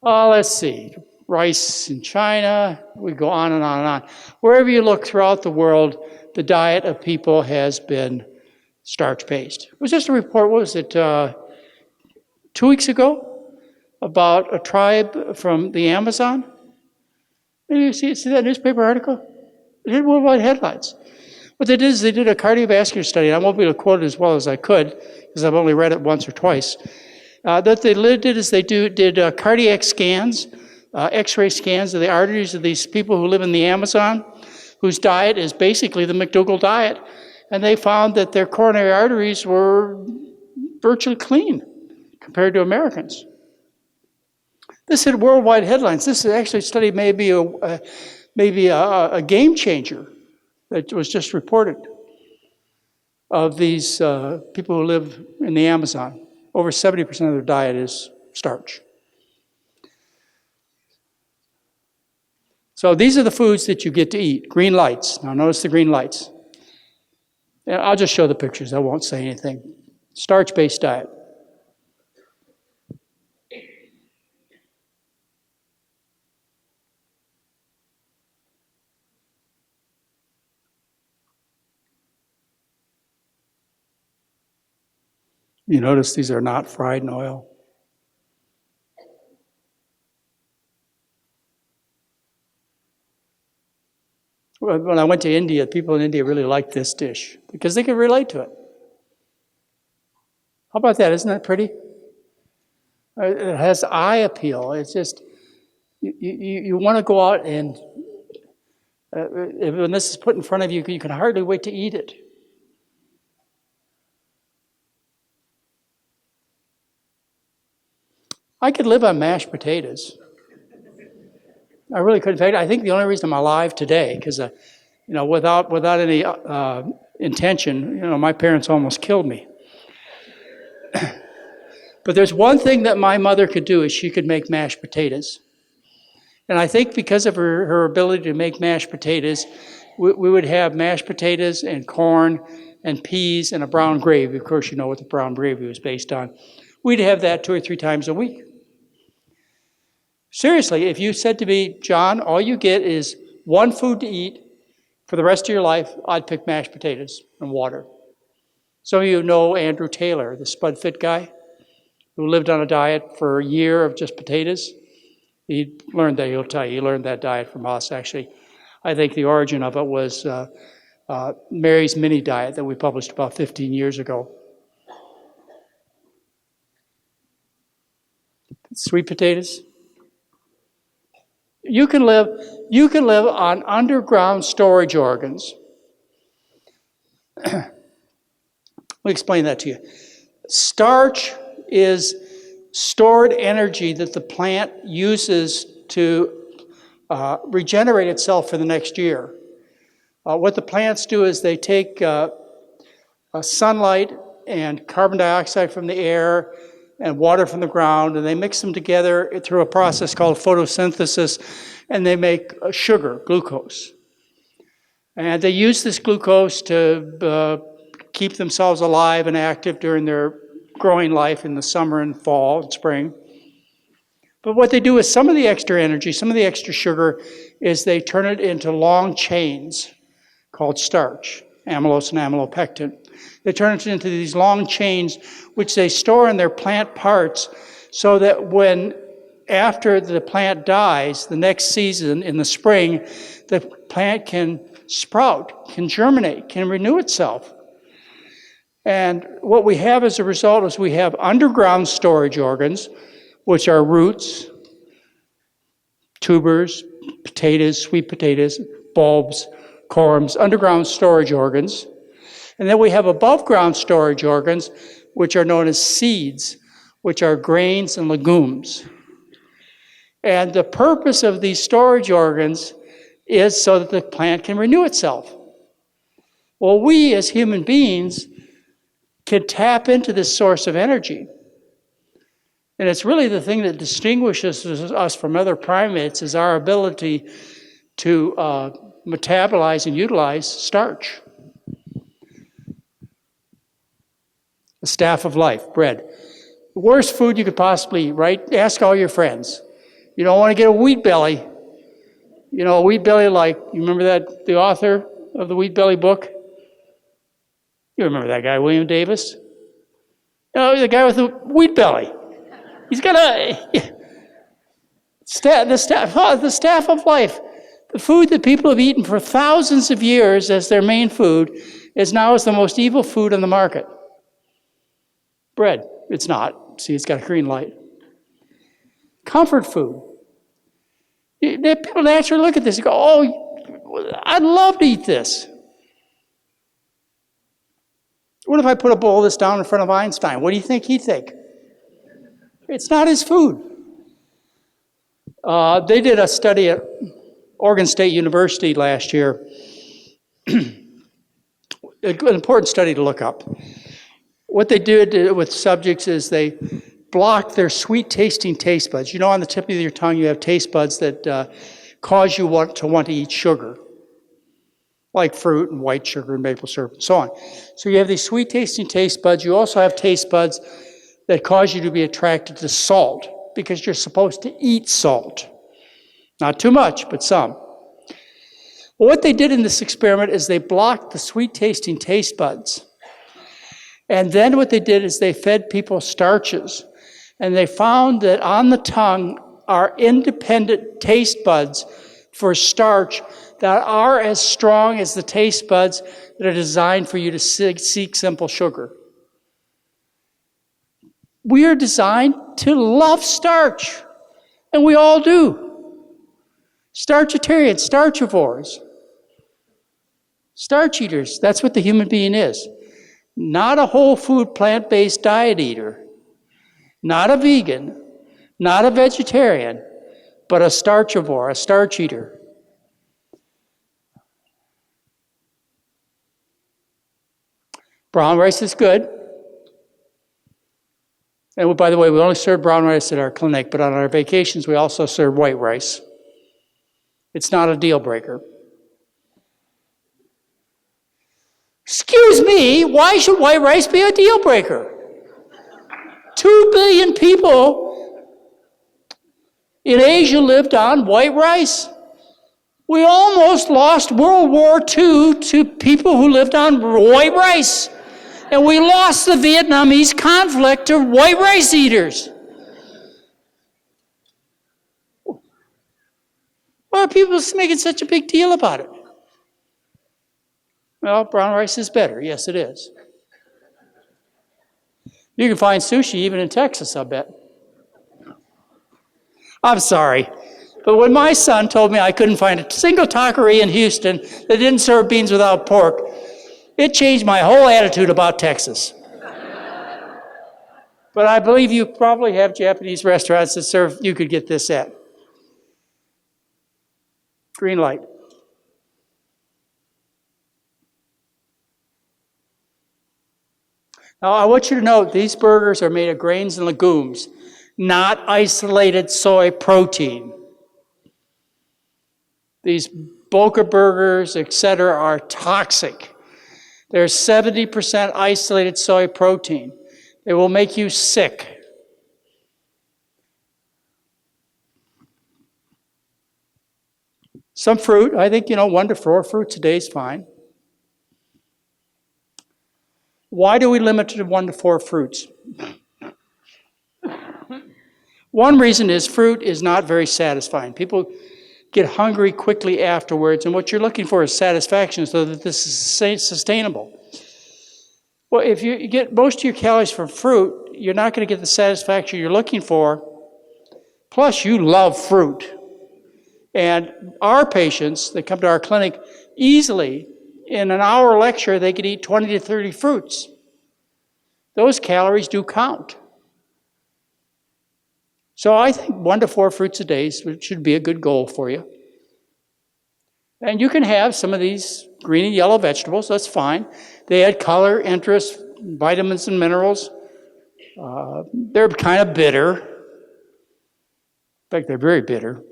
Let's see. Rice in China, we go on and on and on. Wherever you look throughout the world, the diet of people has been starch-based. It was just a report, what was it, 2 weeks ago? About a tribe from the Amazon. Did you see that newspaper article? It did worldwide headlines. What they did is they did a cardiovascular study, and I won't be able to quote it as well as I could, because I've only read it once or twice. That they did is they did cardiac scans, X-ray scans of the arteries of these people who live in the Amazon, whose diet is basically the McDougall diet, and they found that their coronary arteries were virtually clean compared to Americans. This had worldwide headlines. This is actually a study maybe a game changer that was just reported of these people who live in the Amazon. Over 70% of their diet is starch. So these are the foods that you get to eat. Green lights. Now notice the green lights. I'll just show the pictures. I won't say anything. Starch-based diet. You notice these are not fried in oil. When I went to India, people in India really liked this dish because they could relate to it. How about that? Isn't that pretty? It has eye appeal. It's just, you want to go out and, when this is put in front of you, you can hardly wait to eat it. I could live on mashed potatoes. I really could. In fact, I think the only reason I'm alive today, because, without any intention, my parents almost killed me. But there's one thing that my mother could do is she could make mashed potatoes. And I think because of her ability to make mashed potatoes, we would have mashed potatoes and corn and peas and a brown gravy. Of course, you know what the brown gravy was based on. We'd have that 2 or 3 times a week. Seriously, if you said to me, John, all you get is one food to eat for the rest of your life, I'd pick mashed potatoes and water. Some of you know Andrew Taylor, the Spud Fit guy, who lived on a diet for a year of just potatoes. He learned that, he'll tell you, he learned that diet from us, actually. I think the origin of it was Mary's Mini Diet that we published about 15 years ago. Sweet potatoes. You can live on underground storage organs. Let me explain that to you. Starch is stored energy that the plant uses to regenerate itself for the next year. What the plants do is they take sunlight and carbon dioxide from the air and water from the ground, and they mix them together through a process called photosynthesis, and they make sugar, glucose. And they use this glucose to keep themselves alive and active during their growing life in the summer and fall and spring. But what they do with some of the extra energy, some of the extra sugar, is they turn it into long chains called starch, amylose and amylopectin. They turn it into these long chains which they store in their plant parts so that after the plant dies, the next season in the spring, the plant can sprout, can germinate, can renew itself. And what we have as a result is we have underground storage organs, which are roots, tubers, potatoes, sweet potatoes, bulbs, corms, underground storage organs. And then we have above ground storage organs, which are known as seeds, which are grains and legumes. And the purpose of these storage organs is so that the plant can renew itself. Well, we as human beings can tap into this source of energy. And it's really the thing that distinguishes us from other primates is our ability to metabolize and utilize starch. The staff of life, bread. The worst food you could possibly eat, right? Ask all your friends. You don't want to get a wheat belly. You know, a wheat belly you remember that, the author of the wheat belly book? You remember that guy, William Davis? The guy with the wheat belly. He's got the staff of life. The food that people have eaten for thousands of years as their main food is the most evil food on the market. Bread. It's not. See, it's got a green light. Comfort food. People naturally look at this and go, oh, I'd love to eat this. What if I put a bowl of this down in front of Einstein? What do you think he'd think? It's not his food. They did a study at Oregon State University last year. An important study to look up. What they did with subjects is they blocked their sweet-tasting taste buds. You know, on the tip of your tongue, you have taste buds that cause you to want to eat sugar, like fruit and white sugar and maple syrup and so on. So you have these sweet-tasting taste buds. You also have taste buds that cause you to be attracted to salt because you're supposed to eat salt. Not too much, but some. Well, what they did in this experiment is they blocked the sweet-tasting taste buds. And then what they did is they fed people starches. And they found that on the tongue are independent taste buds for starch that are as strong as the taste buds that are designed for you to seek simple sugar. We are designed to love starch, and we all do. Starchitarians, starchivores, starch eaters, that's what the human being is. Not a whole food, plant-based diet eater, not a vegan, not a vegetarian, but a starchivore, a starch eater. Brown rice is good. And by the way, we only serve brown rice at our clinic, but on our vacations we also serve white rice. It's not a deal breaker. Excuse me, why should white rice be a deal breaker? 2 billion people in Asia lived on white rice. We almost lost World War II to people who lived on white rice. And we lost the Vietnamese conflict to white rice eaters. Why are people making such a big deal about it? Well, brown rice is better. Yes, it is. You can find sushi even in Texas, I bet. I'm sorry, but when my son told me I couldn't find a single taqueria in Houston that didn't serve beans without pork, it changed my whole attitude about Texas. But I believe you probably have Japanese restaurants that serve, you could get this at. Green light. Now, I want you to note these burgers are made of grains and legumes, not isolated soy protein. These Boca burgers, etc., are toxic. There's 70% isolated soy protein. It will make you sick. Some fruit, I think, 1 to 4 fruits a day is fine. Why do we limit it to 1 to 4 fruits? One reason is fruit is not very satisfying. People get hungry quickly afterwards, and what you're looking for is satisfaction so that this is sustainable. Well, if you get most of your calories from fruit, you're not going to get the satisfaction you're looking for. Plus, you love fruit. And our patients that come to our clinic, easily, in an hour lecture, they could eat 20 to 30 fruits. Those calories do count. So I think 1 to 4 fruits a day should be a good goal for you. And you can have some of these green and yellow vegetables, that's fine. They add color, interest, vitamins and minerals. They're kind of bitter. In fact, they're very bitter.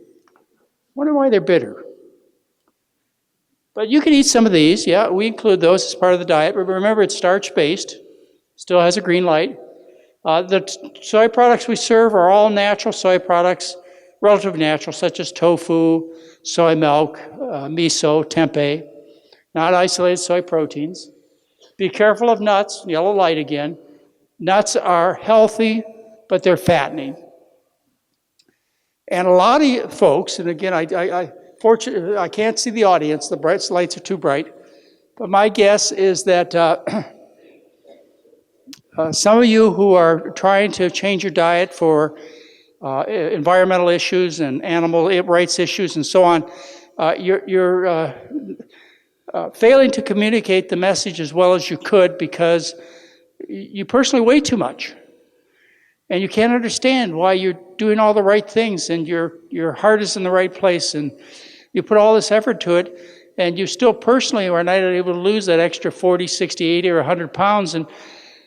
Wonder why they're bitter. But you can eat some of these. Yeah, we include those as part of the diet. But remember, it's starch-based. Still has a green light. The soy products we serve are all natural soy products, relatively natural, such as tofu, soy milk, miso, tempeh, not isolated soy proteins. Be careful of nuts, yellow light again. Nuts are healthy, but they're fattening. And a lot of folks, and again, fortunately, I can't see the audience, the bright lights are too bright, but my guess is that some of you who are trying to change your diet for environmental issues and animal rights issues and so on, you're failing to communicate the message as well as you could because you personally weigh too much. And you can't understand why you're doing all the right things and your heart is in the right place and you put all this effort to it and you still personally are not able to lose that extra 40, 60, 80, or 100 pounds. And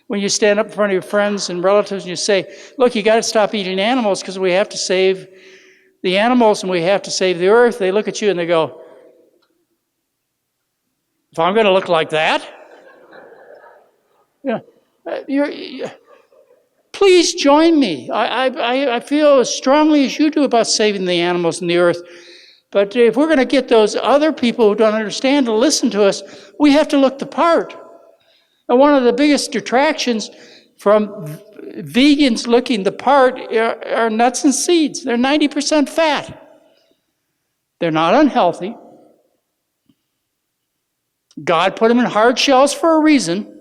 when you stand up in front of your friends and relatives and you say, look, you got to stop eating animals because we have to save the animals and we have to save the earth, they look at you and they go, if I'm going to look like that? Please join me. I feel as strongly as you do about saving the animals and the earth. But if we're going to get those other people who don't understand to listen to us, we have to look the part. And one of the biggest detractions from vegans looking the part are nuts and seeds. They're 90% fat. They're not unhealthy. God put them in hard shells for a reason.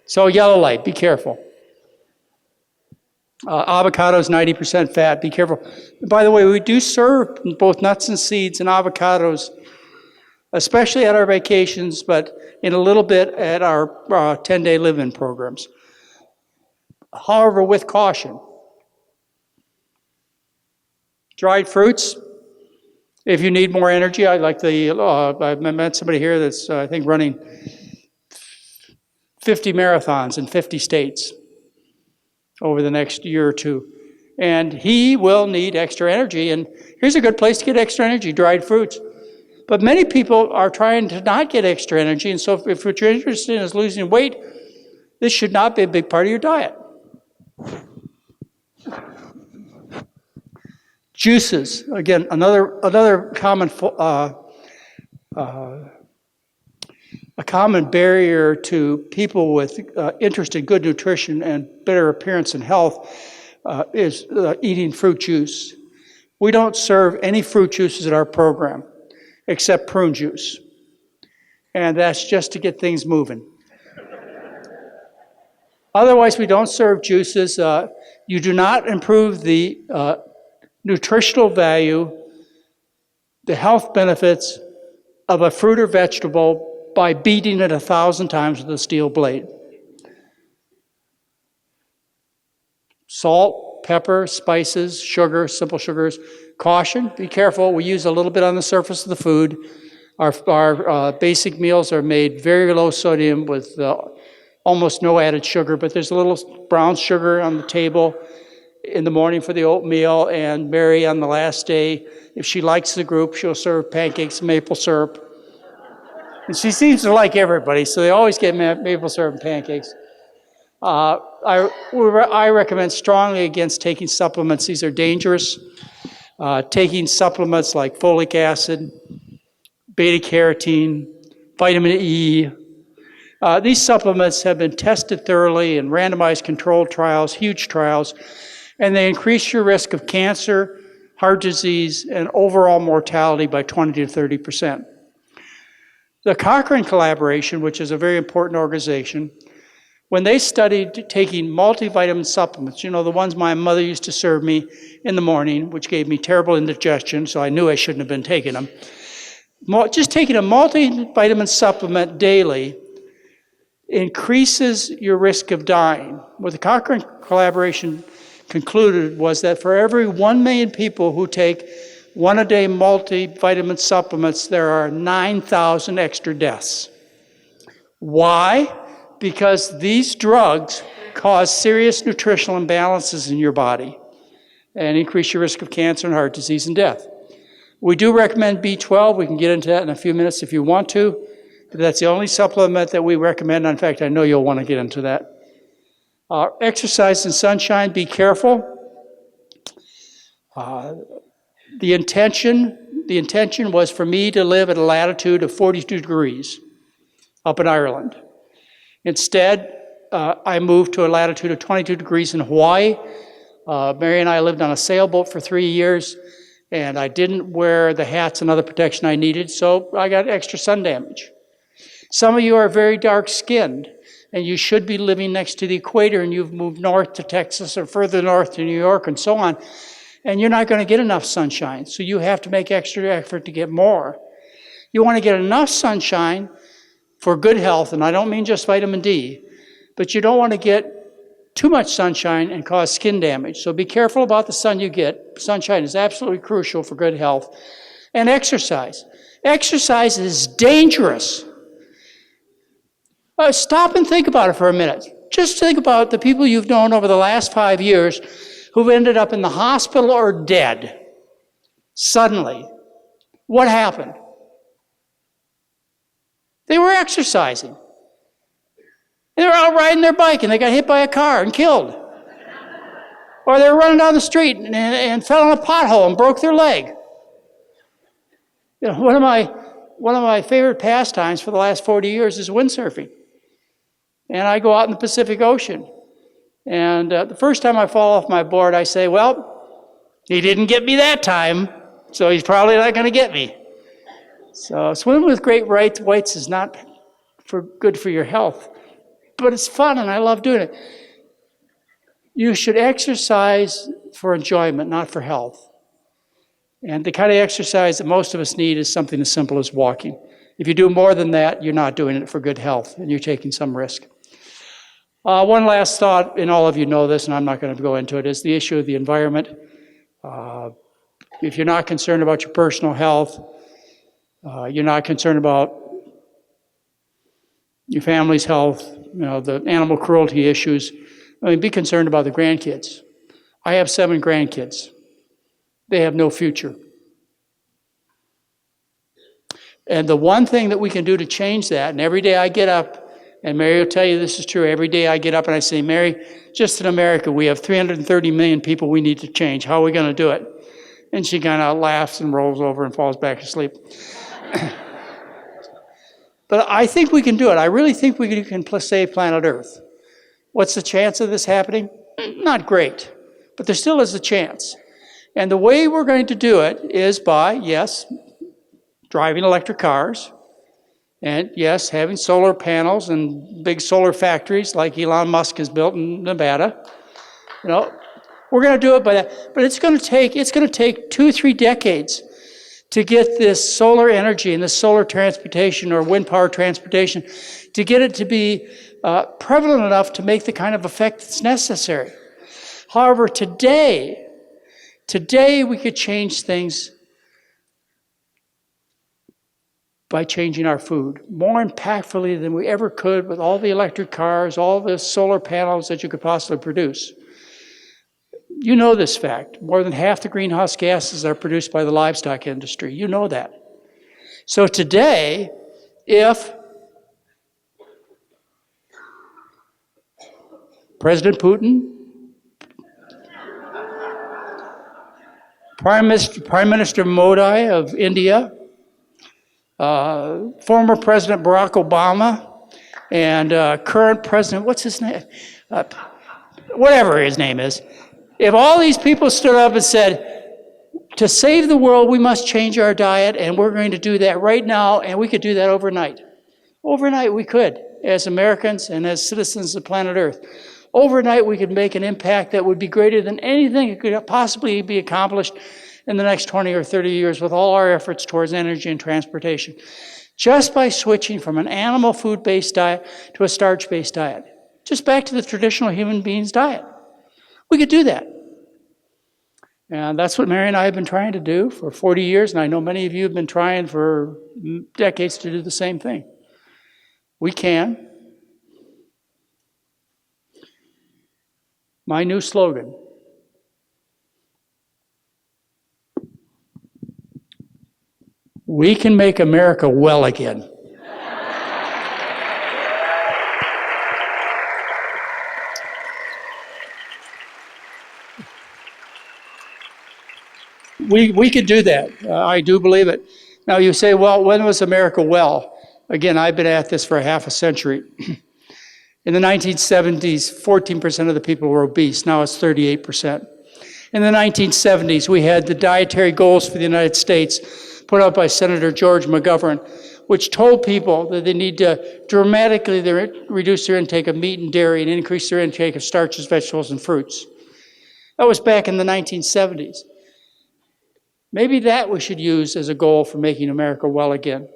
So yellow light, be careful. Avocados, 90% fat, be careful. By the way, we do serve both nuts and seeds and avocados, especially at our vacations, but in a little bit at our 10-day live-in programs. However, with caution. Dried fruits, if you need more energy, I met somebody here that's, I think, running 50 marathons in 50 states over the next year or two. And he will need extra energy. And here's a good place to get extra energy, dried fruits. But many people are trying to not get extra energy. And so if what you're interested in is losing weight, this should not be a big part of your diet. Juices, again, another common a common barrier to people with interest in good nutrition and better appearance and health is eating fruit juice. We don't serve any fruit juices at our program except prune juice. And that's just to get things moving. Otherwise, we don't serve juices. You do not improve the nutritional value, the health benefits of a fruit or vegetable by beating it 1,000 times with a steel blade. Salt, pepper, spices, sugar, simple sugars. Caution, be careful. We use a little bit on the surface of the food. Our basic meals are made very low sodium with almost no added sugar, but there's a little brown sugar on the table in the morning for the oatmeal, and Mary on the last day, if she likes the group, she'll serve pancakes and maple syrup. And she seems to like everybody, so they always get maple syrup and pancakes. I recommend strongly against taking supplements. These are dangerous. Taking supplements like folic acid, beta-carotene, vitamin E. These supplements have been tested thoroughly in randomized controlled trials, huge trials, and they increase your risk of cancer, heart disease, and overall mortality by 20 to 30%. The Cochrane Collaboration, which is a very important organization, when they studied taking multivitamin supplements, you know, the ones my mother used to serve me in the morning, which gave me terrible indigestion, so I knew I shouldn't have been taking them. Just taking a multivitamin supplement daily increases your risk of dying. What the Cochrane Collaboration concluded was that for every 1 million people who take one-a-day multivitamin supplements, there are 9,000 extra deaths. Why? Because these drugs cause serious nutritional imbalances in your body and increase your risk of cancer and heart disease and death. We do recommend B12. We can get into that in a few minutes if you want to. But that's the only supplement that we recommend. In fact, I know you'll want to get into that. Exercise and sunshine, be careful. The intention was for me to live at a latitude of 42 degrees up in Ireland. Instead, I moved to a latitude of 22 degrees in Hawaii. Mary and I lived on a sailboat for 3 years, and I didn't wear the hats and other protection I needed, so I got extra sun damage. Some of you are very dark-skinned, and you should be living next to the equator, and you've moved north to Texas or further north to New York and so on, and you're not going to get enough sunshine, so you have to make extra effort to get more. You want to get enough sunshine for good health, and I don't mean just vitamin D, but you don't want to get too much sunshine and cause skin damage. So be careful about the sun you get. Sunshine is absolutely crucial for good health. And exercise. Exercise is dangerous. Stop and think about it for a minute. Just think about the people you've known over the last 5 years who've ended up in the hospital or dead. Suddenly. What happened? They were exercising. They were out riding their bike and they got hit by a car and killed. Or they were running down the street and fell in a pothole and broke their leg. You know, one of my one of my favorite pastimes for the last 40 years is windsurfing. And I go out in the Pacific Ocean. And the first time I fall off my board, I say, well, he didn't get me that time, so he's probably not going to get me. So swimming with great whites is not good for your health, but it's fun and I love doing it. You should exercise for enjoyment, not for health. And the kind of exercise that most of us need is something as simple as walking. If you do more than that, you're not doing it for good health and you're taking some risk. One last thought, and all of you know this, and I'm not going to go into it, is the issue of the environment. If you're not concerned about your personal health, you're not concerned about your family's health, the animal cruelty issues, be concerned about the grandkids. I have 7 grandkids. They have no future. And the one thing that we can do to change that, and every day I get up, and Mary will tell you this is true. Every day I get up and I say, Mary, just in America, we have 330 million people we need to change. How are we going to do it? And she kind of laughs and rolls over and falls back asleep. But I think we can do it. I really think we can save planet Earth. What's the chance of this happening? Not great, but there still is a chance. And the way we're going to do it is by, yes, driving electric cars, and yes, having solar panels and big solar factories like Elon Musk has built in Nevada. We're going to do it by that. But it's going to take 2-3 decades to get this solar energy and this solar transportation or wind power transportation, to get it to be prevalent enough to make the kind of effect that's necessary. However, today we could change things by changing our food more impactfully than we ever could with all the electric cars, all the solar panels that you could possibly produce. You know this fact. More than half the greenhouse gases are produced by the livestock industry. You know that. So today, if President Putin, Prime Minister Modi of India, former President Barack Obama, and current President, what's his name? Whatever his name is. If all these people stood up and said, to save the world, we must change our diet, and we're going to do that right now, and we could do that overnight. Overnight we could, as Americans and as citizens of planet Earth. Overnight we could make an impact that would be greater than anything that could possibly be accomplished in the next 20 or 30 years with all our efforts towards energy and transportation. Just by switching from an animal food-based diet to a starch-based diet. Just back to the traditional human being's diet. We could do that. And that's what Mary and I have been trying to do for 40 years, and I know many of you have been trying for decades to do the same thing. We can. My new slogan. We can make America well again. We could do that. I do believe it. Now you say, well, when was America well? Again, I've been at this for half a century. In the 1970s, 14% of the people were obese. Now it's 38%. In the 1970s, we had the dietary goals for the United States put out by Senator George McGovern, which told people that they need to dramatically reduce their intake of meat and dairy and increase their intake of starches, vegetables, and fruits. That was back in the 1970s. Maybe that we should use as a goal for making America well again.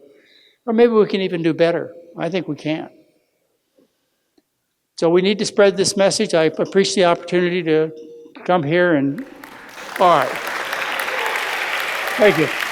Or maybe we can even do better. I think we can. So we need to spread this message. I appreciate the opportunity to come here and, all right. Thank you.